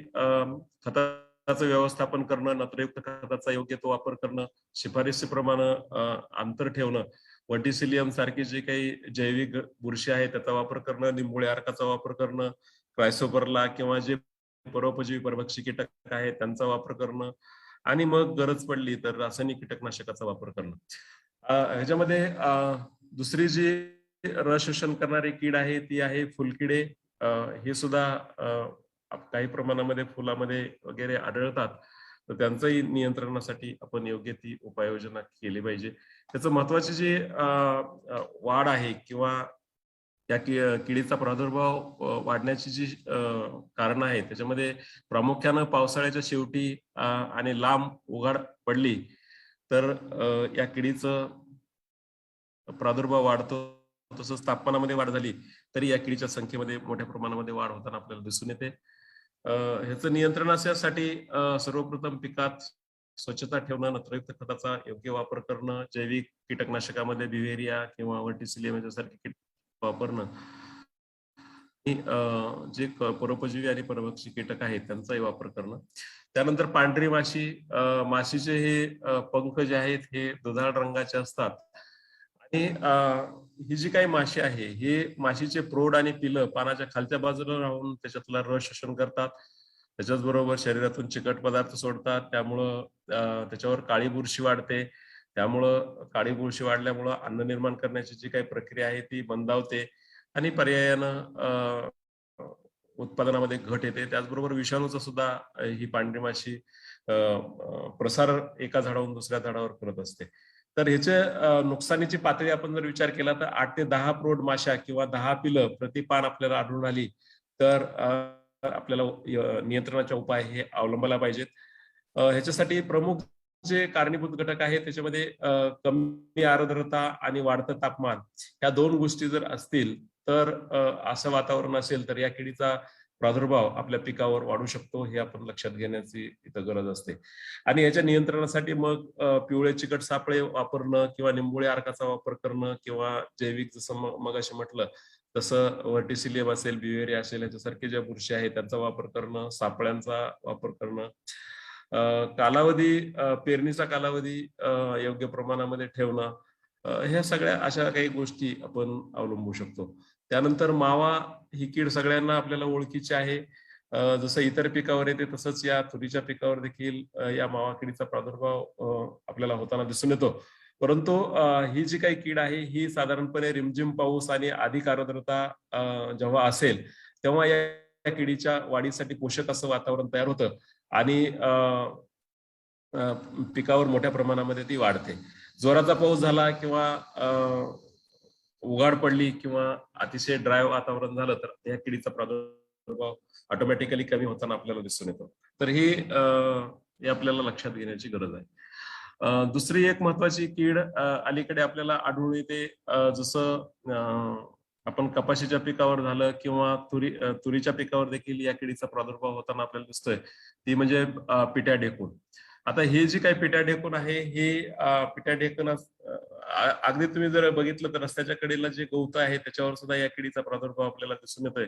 खताचं व्यवस्थापन करणं, नत्रयुक्त खताचा योग्य तो वापर करणं, शिफारसीप्रमाणे अंतर ठेवणं, वर्टिसिलियम सारखी जे काही जैविक बुरशी आहे त्याचा वापर करणं, निंबोळी अर्काचा वापर करणं, क्रायसोपरला किंवा जे परोपजीवी परभक्षी कीटक आहेत त्यांचा वापर करणं आणि मग गरज पडली तर रासायनिक कीटकनाशकाचा वापर करणं. ह्याच्यामध्ये दुसरी जी रस शोषण करणारी कीड आहे ती आहे फुलकिडे. हे सुद्धा काही प्रमाणामध्ये फुलामध्ये वगैरे आढळतात, तर त्यांचंही नियंत्रणासाठी आपण योग्य ती उपाययोजना केली पाहिजे. त्याचं महत्वाची जी वाढ आहे किंवा या किडीचा प्रादुर्भाव वाढण्याची जी कारण आहे त्याच्यामध्ये प्रामुख्यानं पावसाळ्याच्या शेवटी आणि लांब उघाड पडली तर या किडीचं प्रादुर्भाव वाढतो. तसंच तापमानामध्ये वाढ झाली तरी या किडीच्या संख्येमध्ये मोठ्या प्रमाणामध्ये वाढ होताना आपल्याला दिसून येते. ह्याचं नियंत्रणासाठी सर्वप्रथम पिकात स्वच्छता ठेवणं, नत्रयुक्त खताचा योग्य वापर करणं, जैविक कीटकनाशकामध्ये बिव्हेरिया किंवा वर्टिसिलियम याच्यासारखे कीटक वापरणं, जे परोपजीवी आणि परभक्षी कीटक आहेत त्यांचाही वापर करणं. त्यानंतर पांढरी माशीचे हे पंख जे आहेत हे दुधाळ रंगाचे असतात आणि ही जी काही माशी आहे हे माशीचे प्रौढ आणि पिलं पानाच्या खालच्या बाजूला राहून त्याच्यातला रस शोषण करतात. त्याच्याच बरोबर शरीरातून चिकट पदार्थ सोडतात, त्यामुळं त्याच्यावर काळी बुरशी वाढते. त्यामुळं काळी बुरशी वाढल्यामुळं अन्न निर्माण करण्याची जी काही प्रक्रिया आहे ती मंदावते आणि पर्यायानं उत्पादनामध्ये घट येते. त्याचबरोबर विषाणूचा सुद्धा ही पांढरी माशी प्रसार एका झाडावरून दुसऱ्या झाडावर करत असते. तर ह्याच्या नुकसानीची पातळी आपण जर विचार केला तर 8 ते 10 प्रौढ माशा किंवा 10 पिलं प्रति पान आपल्याला आढळून आली तर आपल्याला नियंत्रणाचे उपाय हे अवलंबायला पाहिजेत. ह्याच्यासाठी प्रमुख जे कारणीभूत घटक आहेत त्याच्यामध्ये कमी आर्द्रता आणि वाढतं तापमान ह्या 2 गोष्टी जर असतील तर असं वातावरण असेल तर या किडीचा प्रादुर्भाव आपल्या पिकावर वाढू शकतो, हे आपण लक्षात घेण्याची इथं गरज असते. आणि याच्या नियंत्रणासाठी मग पिवळे चिकट सापळे वापरणं किंवा निंबोळी अर्काचा वापर करणं किंवा जैविक जसं मगाशी म्हटलं तसं वर्टिसिलियम असेल, बिव्हेरिया असेल याच्यासारखे ज्या बुरशी आहेत त्यांचा वापर करणं, सापळ्यांचा वापर करणं, पेरणीचा कालावधी योग्य प्रमाणामध्ये ठेवणं, ह्या सगळ्या अशा काही गोष्टी आपण अवलंबू शकतो. त्यानंतर मावा ही कीड सगळ्यांना आपल्याला ओळखीची आहे. जसं इतर पिकावर येते तसंच या तुरीच्या पिकावर देखील या मावा किडीचा प्रादुर्भाव आपल्याला होताना दिसून येतो. परंतु ही जी काही कीड आहे ही साधारणपणे रिमझिम पाऊस आणि अधिक आर्द्रता जेव्हा असेल तेव्हा या या किडीच्या वाढीसाठी पोषक असं वातावरण तयार होतं आणि पिकावर मोठ्या प्रमाणामध्ये ती वाढते. जोराचा पाऊस झाला किंवा उघाड पडली किंवा अतिशय ड्राय वातावरण झालं तर या किडीचा प्रादुर्भाव ऑटोमॅटिकली कमी होताना आपल्याला दिसून येतो. तर हे आपल्याला लक्षात घेण्याची गरज आहे. दुसरी एक महत्वाची कीड अलीकडे आपल्याला आढळून येते, जसं आपण कपाशीच्या पिकावर झालं किंवा तुरीच्या पिकावर देखील या किडीचा प्रादुर्भाव होताना आपल्याला दिसतोय, ती म्हणजे पिट्या ढेकूण. आता हे जी काही पिट्या ढेकूण आहे, हे पिट्या ढेकूण अगदी तुम्ही जर बघितलं तर रस्त्याच्या कडेला जे गवत आहे त्याच्यावर सुद्धा या किडीचा प्रादुर्भाव आपल्याला दिसून येतोय.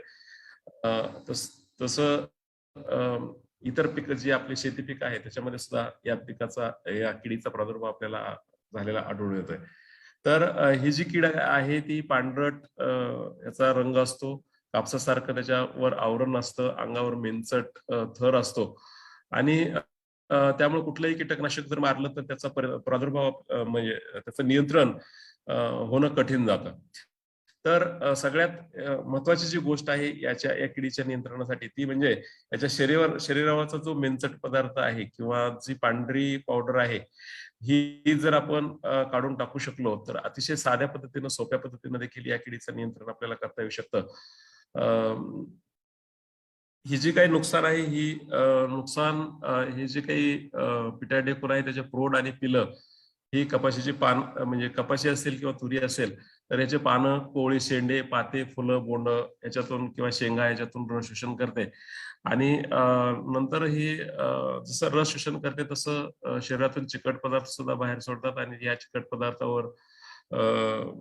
तसं इतर पिकं जी आपली शेती पिकं आहे त्याच्यामध्ये सुद्धा या किडीचा प्रादुर्भाव आपल्याला झालेला आढळून येतोय. तर ही जी कीड आहे ती पांढरट याचा रंग असतो, कापसासारखं त्याच्यावर आवरण असतं, अंगावर मेंचट थर असतो आणि त्यामुळे कुठलंही कीटकनाशक जर मारलं तर त्याचा प्रादुर्भाव म्हणजे त्याचं नियंत्रण होणं कठीण जातं. तर सगळ्यात महत्वाची जी गोष्ट आहे या किडीच्या नियंत्रणासाठी ती म्हणजे याच्या शरीरावरचा जो मेंचट पदार्थ आहे किंवा जी पांढरी पावडर आहे ही जर आपण काढून टाकू शकलो तर अतिशय साध्या पद्धतीनं, सोप्या पद्धतीनं देखील या किडीचं नियंत्रण आपल्याला करता येऊ शकतं. ही जी काही नुकसान आहे ही हे जे काही पिट्या ढेकूण आहे त्याचे प्रौढ आणि पिलं ही कपाशीची पान म्हणजे कपाशी असेल किंवा तुरी असेल तर याचे पानं, कोळी, शेंडे, पाते, फुलं, बोंड याच्यातून किंवा शेंगा याच्यातून रस शोषण करते आणि नंतर ही जसं रस शोषण करते तसं शरीरातून चिकट पदार्थ सुद्धा बाहेर सोडतात आणि या चिकट पदार्थावर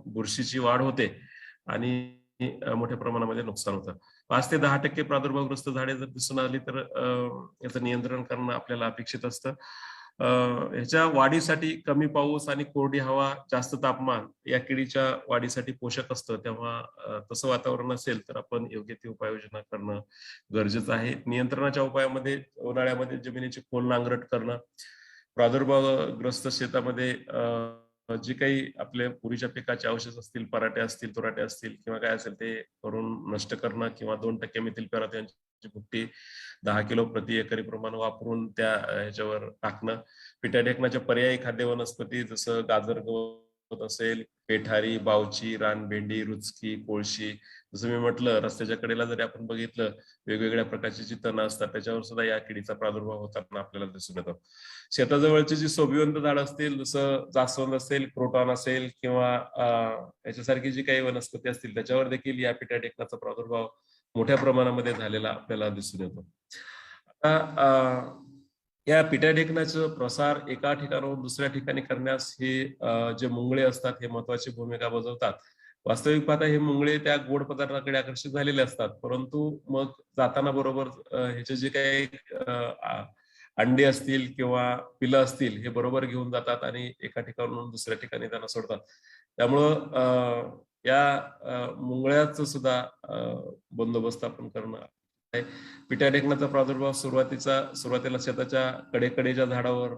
बुरशीची वाढ होते आणि मोठ्या प्रमाणामध्ये नुकसान होतं. 5 ते 10% प्रादुर्भावग्रस्त झाडे जर दिसून आली तर याचं नियंत्रण करणं आपल्याला अपेक्षित असतं. ह्याच्या वाढीसाठी कमी पाऊस आणि कोरडी हवा, जास्त तापमान या किडीच्या वाढीसाठी पोषक असतं. तेव्हा तसं वातावरण असेल तर आपण योग्य ती उपाययोजना करणं गरजेचं आहे. नियंत्रणाच्या उपायामध्ये उन्हाळ्यामध्ये जमिनीची खोल नांगरट करणं, प्रादुर्भावग्रस्त शेतामध्ये जे काही आपल्या पूर्वीच्या पिकाचे अवशेष असतील, पराठे असतील, तुराटे असतील किंवा काय असेल ते करून नष्ट करणं किंवा 2% मिथिल पॅराथेनची भुकटी 10 किलो प्रति एकरी प्रमाण वापरून त्या ह्याच्यावर टाकणं. पिट्या ढेकणाच्या पर्यायी खाद्य वनस्पती जसं गाजर गवत असेल, पेठारी, बावची, रानभेंडी, रुचकी, कोळशी, जसं मी म्हटलं रस्त्याच्या कडेला जरी आपण बघितलं वेगवेगळ्या प्रकारची जी तणं असतात त्याच्यावर सुद्धा या किडीचा प्रादुर्भाव होताना आपल्याला दिसून येतो. शेताजवळची जी शोभिवंत झाडं असतील जसं जास्वंद असेल, क्रोटॉन असेल किंवा याच्यासारखी जी काही वनस्पती असतील त्याच्यावर देखील या पिट्या ढेकणाचा प्रादुर्भाव मोठ्या प्रमाणामध्ये झालेला आपल्याला दिसून येतो. आता या पिट्या ढेकणाचा प्रसार एका ठिकाणाहून दुसऱ्या ठिकाणी करण्यास हे जे मुंगळे असतात हे महत्वाची भूमिका बजावतात. वास्तविक पाहता हे मुंगळे त्या गोड पदार्थाकडे आकर्षित झालेले असतात, परंतु मग जाताना बरोबर ह्याचे जे काही अंडे असतील किंवा पिलं असतील हे बरोबर घेऊन जातात आणि एका ठिकाणाहून दुसऱ्या ठिकाणी त्यांना सोडतात. त्यामुळं या मुंगळ्याचं सुद्धा बंदोबस्त आपण करणं. पिट्या ढेकणाचा प्रादुर्भाव सुरुवातीला शेताच्या कडेकडेच्या झाडावर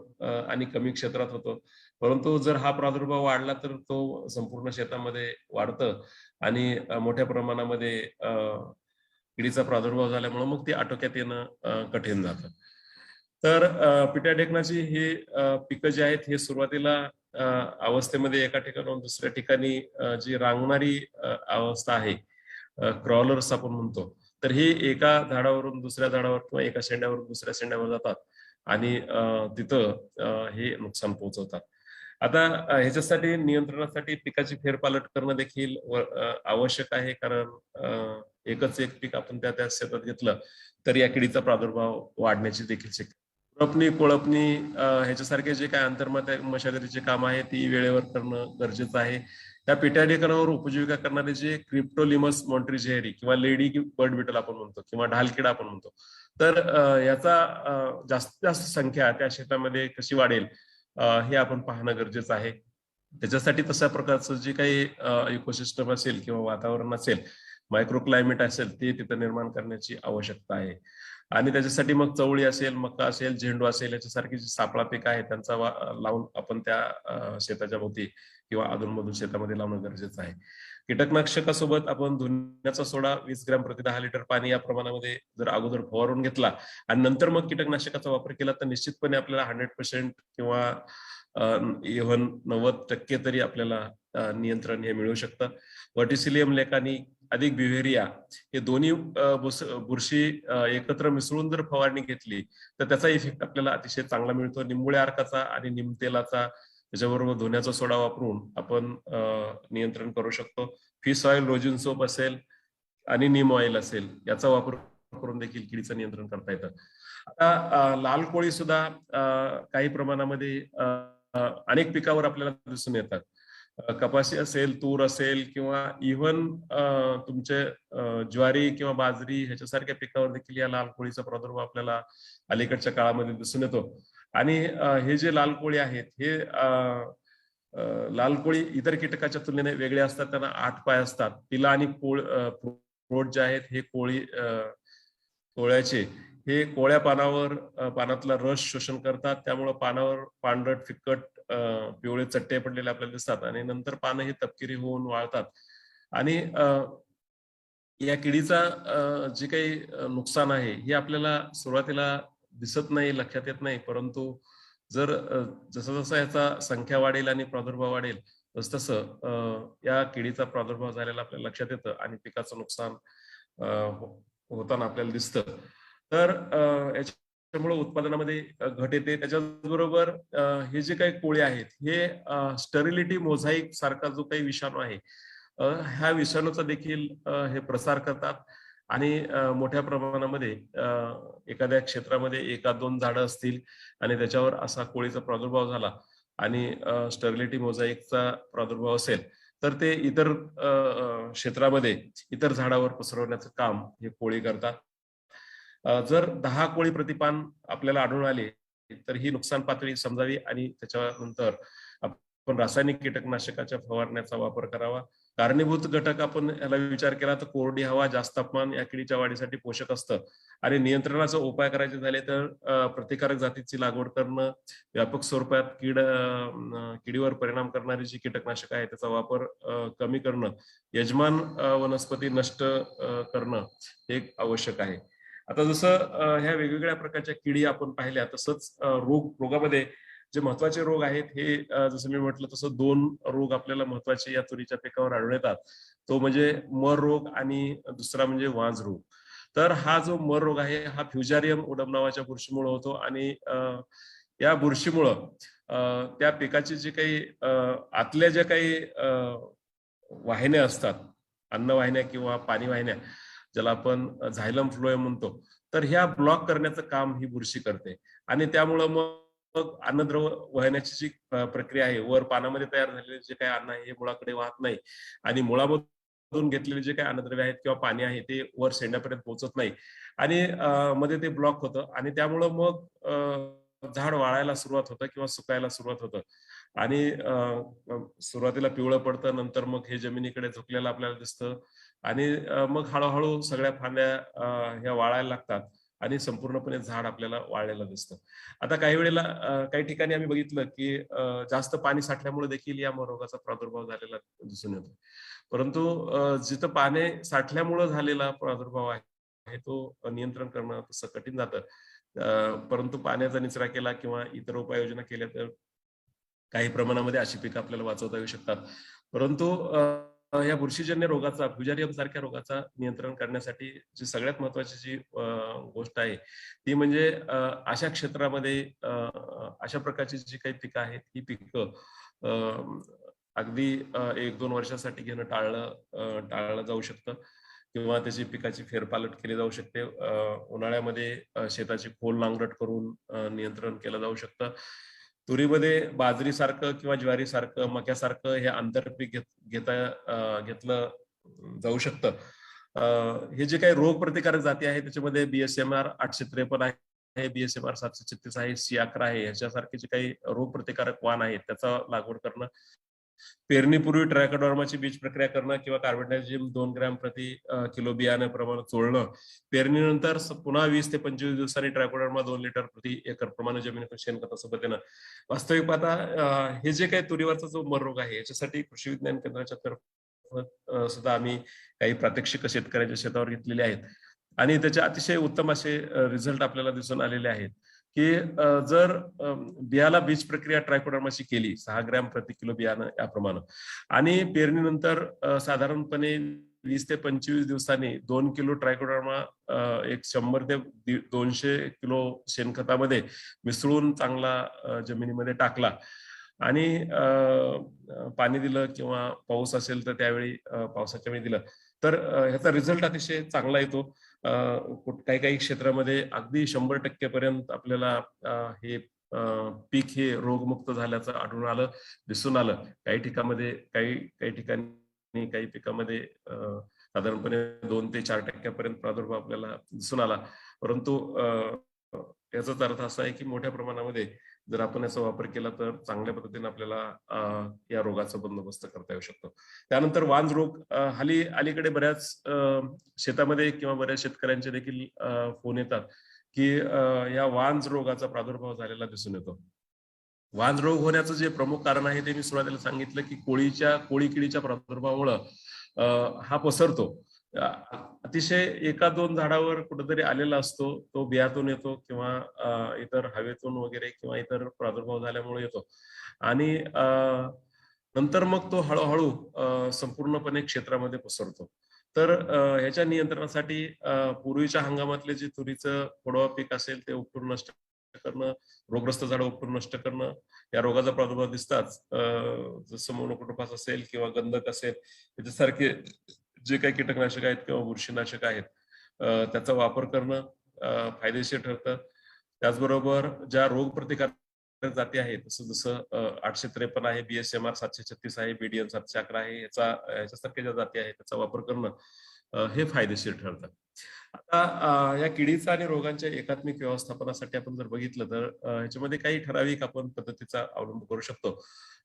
आणि कमी क्षेत्रात होतो, परंतु जर हा प्रादुर्भाव वाढला तर तो संपूर्ण शेतामध्ये वाढतं आणि मोठ्या प्रमाणामध्ये किडीचा प्रादुर्भाव झाल्यामुळे मग ती आटोक्यात येणं कठीण जातं. तर पिट्या ढेकणाची ही पिकं जी आहेत हे सुरुवातीला अवस्थेमध्ये एका ठिकाणाहून दुसऱ्या ठिकाणी जी रांगणारी अवस्था आहे, क्रॉलर्स आपण म्हणतो, तर हे एका झाडावरून दुसऱ्या झाडावर किंवा एका शेंड्यावरून दुसऱ्या शेंड्यावर जातात आणि तिथं हे नुकसान पोहोचवतात. आता ह्याच्यासाठी नियंत्रणासाठी पिकाची फेरपालट करणं देखील आवश्यक आहे, कारण एकच एक पीक आपण त्या शेतात घेतलं तर या किडीचा प्रादुर्भाव वाढण्याची देखील शक्यता. खुरपणी, कोळपणी ह्याच्यासारखे जे काय मशागतीचे काम आहे ती वेळेवर करणं गरजेचं आहे. त्या पिट्या ढेकणावर उपजीविका करणारे जे क्रिप्टोलिमस मॉन्ट्रिजेरी किंवा लेडी बर्ड बिटल आपण म्हणतो किंवा ढालकिडा आपण म्हणतो, तर याचा जास्तीत जास्त संख्या त्या शेतामध्ये कशी वाढेल हे आपण पाहणं गरजेचं आहे. त्याच्यासाठी तशा प्रकारचं जे काही इकोसिस्टम असेल किंवा वातावरण असेल, मायक्रो क्लायमेट असेल ते तिथं निर्माण करण्याची आवश्यकता आहे. आणि त्याच्यासाठी मग चवळी असेल, मका असेल, झेंडू असेल याच्यासारखी जी सापळा पीक आहे त्यांचा लावून आपण त्या शेताच्या भोवती किंवा अधूनमधून शेतामध्ये लावणं गरजेचं आहे. कीटकनाशकासोबत आपण धुण्याचा सोडा 20 ग्रॅम प्रति 10 लिटर पाणी या प्रमाणामध्ये जर अगोदर फवारून घेतला आणि नंतर मग कीटकनाशकाचा वापर केला तर निश्चितपणे आपल्याला 100% किंवा इव्हन 90% तरी आपल्याला नियंत्रण हे मिळू शकतं. वर्टिसिलियम लेकानी अधिक ब्युव्हेरिया हे दोन्ही बुरशी एकत्र मिसळून जर फवारणी घेतली तर त्याचा इफेक्ट आपल्याला अतिशय चांगला मिळतो. निंबोळ्या अर्काचा आणि निमतेलाचा त्याच्याबरोबर धुण्याचा सोडा वापरून आपण नियंत्रण करू शकतो. फिश ऑइल, रोजिन सोप असेल आणि नीम ऑइल असेल याचा वापर करून देखील किडीचं नियंत्रण करता येतं. आता लाल कोळी सुद्धा काही प्रमाणामध्ये अनेक पिकावर आपल्याला दिसून येतात. कपाशी असेल, तूर असेल किंवा इव्हन तुमचे ज्वारी किंवा बाजरी ह्याच्यासारख्या पिकावर देखील या लाल कोळीचा प्रादुर्भाव आपल्याला अलीकडच्या काळामध्ये दिसून येतो. आणि हे जे लाल कोळी आहेत हे लाल कोळी इतर कीटकाच्या तुलनेने वेगळे असतात. त्यांना 8 पाय असतात. पिला आणि पोट जे आहेत हे कोळ्याचे हे कोळ्या पानातला रस शोषण करतात. त्यामुळे पानावर पांढरट फिक्कट पिवळे चट्टे पडलेले आपल्याला दिसतात आणि नंतर पानं ही तपकिरी होऊन वाळतात. आणि या किडीचा जे काही नुकसान आहे हे आपल्याला सुरुवातीला दिसत नाही, लक्षात येत नाही. परंतु जर जसं जसं याचा संख्या वाढेल आणि प्रादुर्भाव वाढेल तसं या किडीचा प्रादुर्भाव झालेला आपल्याला लक्षात येतं आणि पिकाचं नुकसान होताना आपल्याला दिसतं. तर याच्यामुळे उत्पादनामध्ये घट येते. त्याच्याबरोबर हे जे काही कोळी आहेत हे स्टरिलिटी मोझाईक सारखा जो काही विषाणू आहे ह्या विषाणूचा देखील हे प्रसार करतात आणि मोठ्या प्रमाणामध्ये एखाद्या क्षेत्रामध्ये 1-2 झाडं असतील आणि त्याच्यावर असा कोळीचा प्रादुर्भाव झाला आणि स्टरिलिटी मोझाईकचा प्रादुर्भाव असेल तर ते इतर क्षेत्रामध्ये इतर झाडावर पसरवण्याचं काम हे कोळी करतात. जर 10 कोळी प्रतिपान आपल्याला आढळून आले तर ही नुकसान पातळी समजावी आणि त्याच्यानंतर आपण रासायनिक कीटकनाशकाच्या फवारण्याचा वापर करावा. कारणीभूत घटक आपण याला विचार केला तर कोरडी हवा, जास्त तापमान या किडीच्या वाढीसाठी पोषक असतं. आणि नियंत्रणाचा उपाय करायचे झाले तर प्रतिकारक जातीची लागवड करणं, व्यापक स्वरूपात किडीवर परिणाम करणारी जी कीटकनाशक आहे त्याचा वापर कमी करणं, यजमान वनस्पती नष्ट करणं हे आवश्यक आहे. आता जसं ह्या वेगवेगळ्या प्रकारच्या किडी आपण पाहिल्या तसंच रोगामध्ये जे महत्वाचे रोग आहेत हे जसं मी म्हटलं तसं 2 रोग आपल्याला महत्वाचे या तुरीच्या पिकावर आढळून येतात. तो म्हणजे मर रोग आणि दुसरा म्हणजे वांज रोग. तर हा जो मर रोग आहे हा फ्युजारियम ओडम नावाच्या बुरशीमुळे होतो आणि या बुरशीमुळं त्या पिकाची जे काही आतल्या ज्या काही वाहिन्या असतात, अन्नवाहिन्या किंवा पाणी वाहिन्या ज्याला आपण झायलम फ्लोएम म्हणतो, तर ह्या ब्लॉक करण्याचं काम ही बुरशी करते आणि त्यामुळं मग अन्नद्रव वाहण्याची जी प्रक्रिया आहे वर पानामध्ये तयार झालेले जे काही अन्न आहे हे मुळाकडे वाहत नाही आणि मुळामधून घेतलेले जे काही अन्नद्रव्य आहेत किंवा पाणी आहे ते वर शेंड्यापर्यंत पोहोचत नाही आणि मध्ये ते ब्लॉक होतं आणि त्यामुळं मग झाड वाळायला सुरुवात होतं किंवा सुकायला सुरुवात होतं आणि सुरुवातीला पिवळं पडतं, नंतर मग हे जमिनीकडे झुकलेलं आपल्याला दिसतं आणि मग हळूहळू सगळ्या फांद्या ह्या वाळायला लागतात आणि संपूर्णपणे झाड आपल्याला वाळलेलं दिसतं. आता काही वेळेला काही ठिकाणी आम्ही बघितलं की जास्त पाणी साठल्यामुळे देखील या रोगाचा प्रादुर्भाव झालेला दिसून येतो. परंतु जिथं पाणी साठल्यामुळे झालेला प्रादुर्भाव आहे तो नियंत्रण करणं तसं कठीण जातं. परंतु पाण्याचा निचरा केला किंवा इतर उपाययोजना केल्या तर काही प्रमाणामध्ये अशी पिकं आपल्याला वाचवता येऊ शकतात. परंतु या बुरशीजन्य रोगाचा, फ्युजारियम सारख्या रोगाचा नियंत्रण करण्यासाठी जी सगळ्यात महत्वाची जी गोष्ट आहे ती म्हणजे अशा क्षेत्रामध्ये अशा प्रकारची जी काही पिकं आहेत ही पिकं अगदी 1-2 वर्षासाठी घेणं टाळलं जाऊ शकतं किंवा त्याची पिकाची फेरपालट केली जाऊ शकते. उन्हाळ्यामध्ये शेताची खोल नांगरट करून नियंत्रण केलं जाऊ शकतं. तुरीमध्ये बाजरीसारखं किंवा ज्वारीसारखं, मक्यासारखं हे आंतरपीक घेतलं जाऊ शकतं. हे जे काही रोग प्रतिकारक जाती आहेत त्याच्यामध्ये BSMR 853 आहे, BSMR 736 आहे, C11 आहे, याच्यासारखे जे काही रोग प्रतिकारक वाण आहेत त्याचा लागवड करणं, पेरणीपूर्वी ट्रायकोडर्माची बीज प्रक्रिया करणं किंवा कार्बनडायझिम 2 ग्रॅम प्रति किलो बियाणे प्रमाण चोळणं, पेरणीनंतर पुन्हा 20 ते 25 दिवसांनी ट्रायकोडर्मा 2 लिटर प्रति एकर प्रमाणे जमिनीतून शेणखतासोबत देणं. वास्तविक पाहता हे जे काही तुरीवरचा जो मर रोग आहे याच्यासाठी कृषी विज्ञान केंद्राच्या तर्फे सुद्धा आम्ही काही प्रात्यक्षिक शेतकऱ्यांच्या शेतावर घेतलेली आहेत आणि त्याचे अतिशय उत्तम असे रिझल्ट आपल्याला दिसून आलेले आहेत की जर बियाला बीज प्रक्रिया ट्रायकोडर्माची केली 6 ग्रॅम प्रति किलो बियाणं याप्रमाणे आणि पेरणीनंतर साधारणपणे 20 ते 25 दिवसांनी 2 किलो ट्रायकोडर्मा एक 100 ते 200 किलो शेणखतामध्ये मिसळून चांगला जमिनीमध्ये टाकला आणि पाणी दिलं किंवा पाऊस असेल तर त्यावेळी पावसाच्या वेळी दिलं तर ह्याचा रिझल्ट अतिशय चांगला येतो. काही काही क्षेत्रामध्ये अगदी 100% पर्यंत आपल्याला हे पीक हे रोगमुक्त झाल्याचं आढळून आलं, दिसून आलं. काही ठिकाणी काही पिकामध्ये साधारणपणे 2 ते 4% पर्यंत प्रादुर्भाव आपल्याला दिसून आला. परंतु याचाच अर्थ असा आहे की मोठ्या प्रमाणामध्ये जर आपण याचा वापर केला तर चांगल्या पद्धतीने आपल्याला या रोगाचा बंदोबस्त करता येऊ शकतो. त्यानंतर वांज रोग अलीकडे बऱ्याच शेतामध्ये किंवा बऱ्याच शेतकऱ्यांचे देखील फोन येतात की या वांज रोगाचा प्रादुर्भाव झालेला दिसून येतो. वांज रोग होण्याचं जे प्रमुख कारण आहे ते मी सुरुवातीला सांगितलं की कोळी किडीच्या प्रादुर्भावामुळं हा पसरतो. अतिशय 1-2 झाडावर कुठेतरी आलेला असतो, तो बियातून येतो किंवा इतर हवेतून वगैरे किंवा इतर प्रादुर्भाव झाल्यामुळे येतो आणि नंतर मग तो हळूहळू संपूर्णपणे क्षेत्रामध्ये पसरतो. तर ह्याच्या नियंत्रणासाठी पूर्वीच्या हंगामातले जे तुरीचं खोडवा पीक असेल ते उपटून नष्ट करणं, रोगग्रस्त झाडं उपटून नष्ट करणं, या रोगाचा प्रादुर्भाव दिसताच जसं मोनोक्रोटोफास असेल किंवा गंधक असेल याच्यासारखे जे काही कीटकनाशक आहेत किंवा बुरशीनाशक आहेत त्याचा वापर करणं फायदेशीर ठरतं. त्याचबरोबर ज्या रोग प्रतिकारक जाती आहेत जसं 853 आहे, BSMR 736 आहे, BDN 711 आहे, याच्यासारख्या ज्या जाती आहेत त्याचा वापर करणं हे फायदेशीर ठरतं. आता या किडीचा आणि रोगांच्या एकात्मिक व्यवस्थापनासाठी आपण जर बघितलं तर ह्याच्यामध्ये काही ठराविक आपण पद्धतीचा अवलंब करू शकतो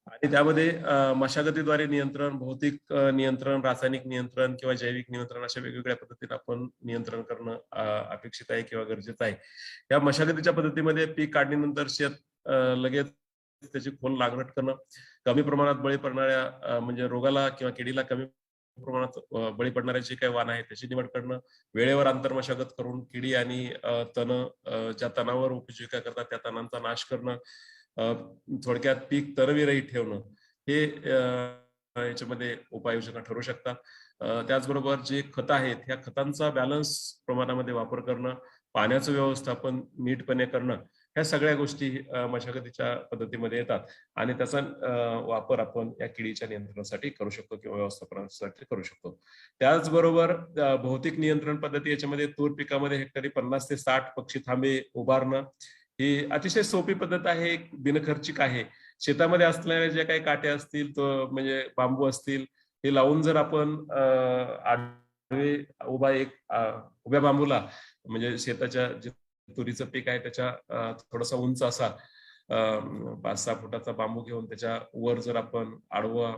आणि त्यामध्ये मशागतीद्वारे नियंत्रण, भौतिक नियंत्रण, रासायनिक नियंत्रण किंवा जैविक नियंत्रण अशा वेगवेगळ्या पद्धतीने आपण नियंत्रण करणं अपेक्षित आहे किंवा गरजेचं आहे. या मशागतीच्या पद्धतीमध्ये पीक काढणीनंतर शेत लगेच त्याची खोल नांगरट करणं, कमी प्रमाणात बळी पडणाऱ्या म्हणजे रोगाला किंवा किडीला कमी प्रमाणात बळी पडणाऱ्या जे काही वाण आहेत त्याची निवड करणं, वेळेवर आंतरमशागत करून किडी आणि ज्या तणावर उपजीविका करतात त्या तणांचा नाश करणं, थोडक्यात पीक तणविरहित ठेवणं हे याच्यामध्ये उपाययोजना ठरू शकतात. त्याचबरोबर जे खतं आहेत ह्या खतांचा बॅलन्स प्रमाणामध्ये वापर करणं, पाण्याचं व्यवस्थापन नीटपणे करणं, ह्या सगळ्या गोष्टी मशागतीच्या पद्धतीमध्ये येतात आणि त्याचा वापर आपण या किडीच्या नियंत्रणासाठी करू शकतो किंवा व्यवस्थापनासाठी करू शकतो. त्याचबरोबर भौतिक नियंत्रण पद्धती याच्यामध्ये तूर पिकामध्ये हेक्टरी 50 ते 60 पक्षी थांबे उभारणं ही अतिशय सोपी पद्धत आहे, बिनखर्चिक आहे. शेतामध्ये असलेल्या ज्या काही काट्या असतील म्हणजे बांबू असतील हे लावून जर आपण उभ्या बांबूला म्हणजे शेताच्या जे तुरीचं पीक आहे त्याच्या थोडासा उंच असा 5-6 फुटाचा बांबू घेऊन त्याच्या वर जर आपण आडवा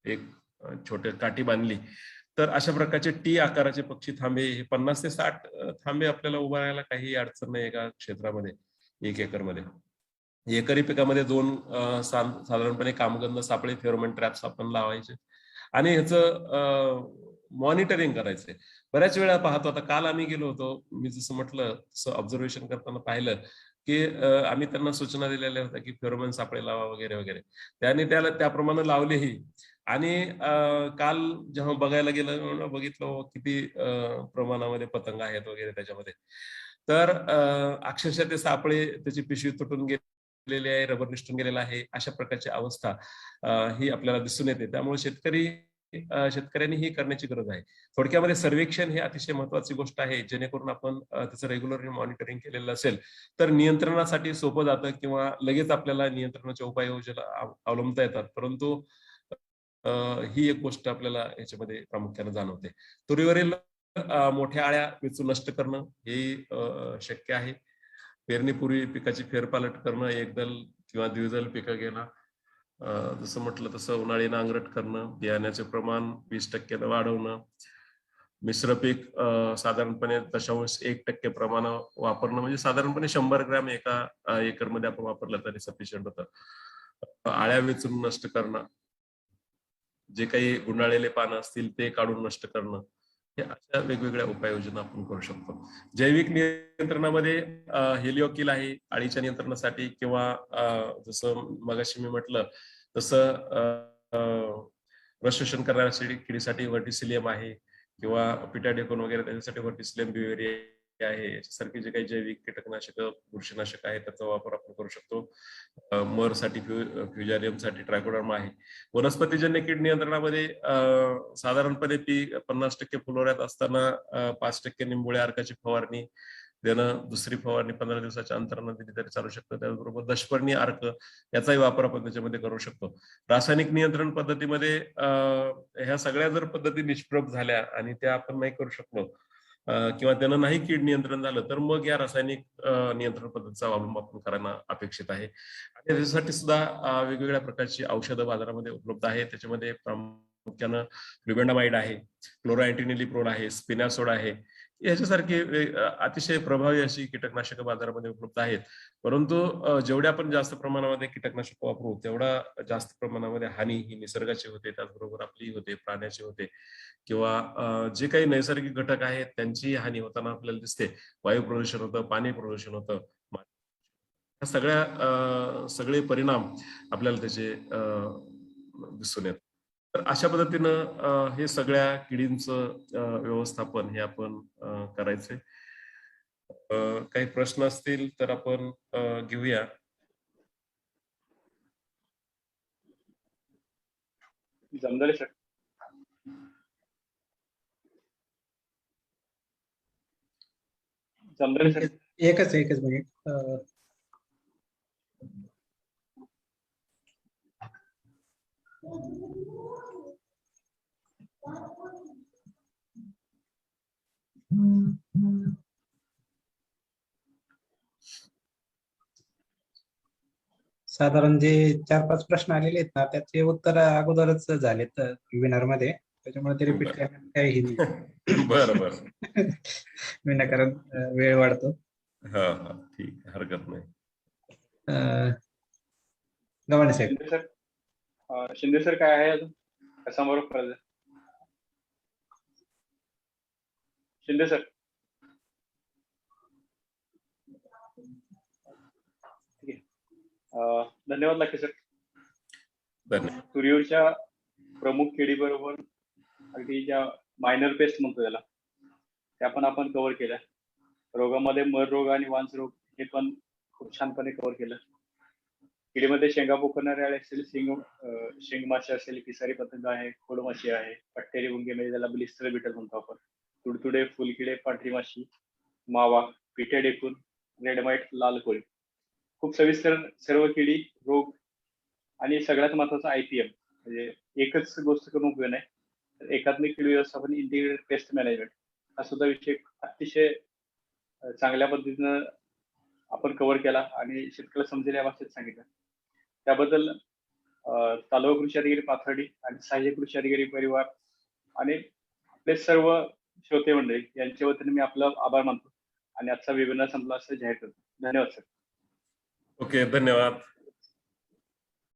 एक छोटी काठी बांधली तर अशा प्रकारचे टी आकाराचे पक्षी थांबे 50 ते 60 थांबे आपल्याला उभारायला काही अडचण नाही एका क्षेत्रामध्ये 1 एकरमध्ये. एकरी पिकामध्ये 2 साधारणपणे कामगंध सापळे फेरोमोन ट्रॅप्स आपण लावायचे आणि ह्याचं मॉनिटरिंग करायचंय. बऱ्याच वेळा पाहतो, आता काल आम्ही गेलो होतो, मी जसं म्हटलं तसं ऑब्झर्वेशन करताना पाहिलं की आम्ही त्यांना सूचना दिलेल्या होत्या की फेरोमोन सापळे लावा वगैरे वगैरे, त्यांनी त्याप्रमाणे लावलेही आणि काल जेव्हा बघायला गेलं बघितलं किती प्रमाणामध्ये पतंग आहेत वगैरे त्याच्यामध्ये, तर अक्षरशः ते सापळे त्याची पिशवी तुटून गेलेली आहे, रबर निसटून गेलेला आहे, अशा प्रकारची अवस्था ही आपल्याला दिसून येते. त्यामुळे शेतकऱ्यांनी ही करण्याची गरज आहे. थोडक्यामध्ये सर्वेक्षण हे अतिशय महत्वाची गोष्ट आहे, जेणेकरून आपण त्याचं रेग्युलर मॉनिटरिंग केलेलं असेल तर नियंत्रणासाठी सोपं जातं किंवा लगेच आपल्याला नियंत्रणाच्या उपाययोजना अवलंबता येतात. परंतु ही एक गोष्ट आपल्याला याच्यामध्ये प्रामुख्याने जाणवते. तुरीवरील मोठ्या आळ्या वेचून नष्ट करणं हे शक्य आहे. पेरणीपूर्वी पिकाची फेरपालट करणं, एकदल किंवा द्विदल पिकं घेणं, जसं म्हटलं तसं उन्हाळी नांगरट करणं, बियाण्याचे प्रमाण 20% वाढवणं, मिश्र पीक साधारणपणे 0.1% प्रमाण वापरणं, म्हणजे साधारणपणे 100 ग्रॅम एका एकरमध्ये आपण वापरलं तरी सफिशियंट होतं. आळ्या वेचून नष्ट करणं, जे काही गुंडाळलेले पानं असतील ते काढून नष्ट करणं, हे अशा वेगवेगळ्या उपाययोजना आपण करू शकतो. जैविक नियंत्रणामध्ये हेलिओकिल आहे अळीच्या नियंत्रणासाठी, किंवा जसं मगाशी मी म्हटलं तसं रस शोषण करणाऱ्या किडीसाठी व्हर्टिसिलियम आहे, किंवा पिटाडेकोन वगैरे त्याच्यासाठी व्हर्टिसिलियम ब्युवेरिया आहे. याच्यासारखे जे काही जैविक कीटकनाशक बुरशीनाशक आहे त्याचा वापर आपण करू शकतो. मरसाठी फ्युजारियमसाठी ट्रायकोडर्मा आहे. वनस्पतीजन्य कीड नियंत्रणामध्ये साधारणपणे ती 50% फुलोऱ्यात असताना 5% निंबोळ्या अर्काची फवारणी देणं, दुसरी फवारणी 15 दिवसाच्या अंतरानं दिली तरी चालू शकतं. त्याचबरोबर दशपर्णी अर्क याचाही वापर आपण त्याच्यामध्ये करू शकतो. रासायनिक नियंत्रण पद्धतीमध्ये ह्या सगळ्या जर पद्धती निष्प्रभ झाल्या आणि त्या आपण नाही करू शकलो, किंवा त्यानं नाही कीड नियंत्रण झालं, तर मग या रासायनिक नियंत्रण पद्धतीचा अवलंब आपण करणं अपेक्षित आहे. आणि त्याच्यासाठी सुद्धा वेगवेगळ्या प्रकारची औषधं बाजारामध्ये उपलब्ध आहेत. त्याच्यामध्ये प्रामुख्यानं फ्लुबेंडामाइड आहे, क्लोराअँटिनिलिप्रोल आहे, स्पिनासोड आहे. याच्यासारखी अतिशय प्रभावी अशी कीटकनाशकं बाजारामध्ये उपलब्ध आहेत. परंतु जेवढ्या आपण जास्त प्रमाणामध्ये कीटकनाशक वापरू तेवढा जास्त प्रमाणामध्ये हानी ही निसर्गाची होते, त्याचबरोबर आपली होते, प्राण्याची होते, किंवा जे काही नैसर्गिक घटक आहेत त्यांची हानी होताना आपल्याला दिसते. वायू प्रदूषण होतं, पाणी प्रदूषण होतं. ह्या सगळे परिणाम आपल्याला त्याचे दिसून येतात. तर अशा पद्धतीनं हे सगळ्या किडींचं व्यवस्थापन हे आपण करायचंय. काही प्रश्न असतील तर आपण घेऊया.
जमदारे सर. जमदारे सर.
एकच मिनिट. साधारण जे 4-5 प्रश्न आलेले आहेत ना त्याचे उत्तर अगोदरच झालेत वेबिनार मध्ये, त्याच्यामुळे ते रिपीट करण्यात काही नाही.
बरं
विनाकारण वेळ वाढतो.
हा, ठीक, हरकत नाही.
गव्हाणे साहेब.
शिंदे सर. शिंदे सर काय आहे अजून समोर करायचं? शिंदे सर. ठीक आहे. धन्यवाद लाखे सर.
धन्यवाद.
तुरीवरच्या प्रमुख किडी बरोबर अगदी ज्या मायनर पेस्ट म्हणतो त्याला, त्या पण आपण कव्हर केल्या. रोगामध्ये मर रोग आणि वांस रोग हे पण खूप छानपणे कव्हर केलं. किडीमध्ये शेंगा पोखरणारे अळी असेल, शेंग माशी असेल, पिसारी पतंग आहे, खोडमाशी आहे, पट्टेरी गुंगे म्हणजे त्याला ब्लिस्टर बिटर म्हणतो आपण, तुडतुडे, फुलकिडे, पांढरी माशी, मावा, पिठे डेकून, रेडमाइट, लाल कोळी. खूप सविस्तर सर्व किडी रोग आणि सगळ्यात महत्वाचा IPM म्हणजे एकच गोष्ट करून उपयोग नाही, तर एकात्मिक कीड व्यवस्थापन, इंटिग्रेटेड पेस्ट मॅनेजमेंट हा सुद्धा विषय अतिशय चांगल्या पद्धतीनं आपण कव्हर केला आणि शेतकऱ्याला समजेल या भाषेत सांगितलं. त्याबद्दल तालुका कृषी अधिकारी पाथर्डी आणि सहाय्यक कृषी अधिकारी परिवार आणि आपले सर्व श्रोते मंडळी यांच्या वतीने मी आपला आभार मानतो आणि आजचा वेबिनार संपला असं जाहीर करतो. धन्यवाद सर.
ओके, धन्यवाद.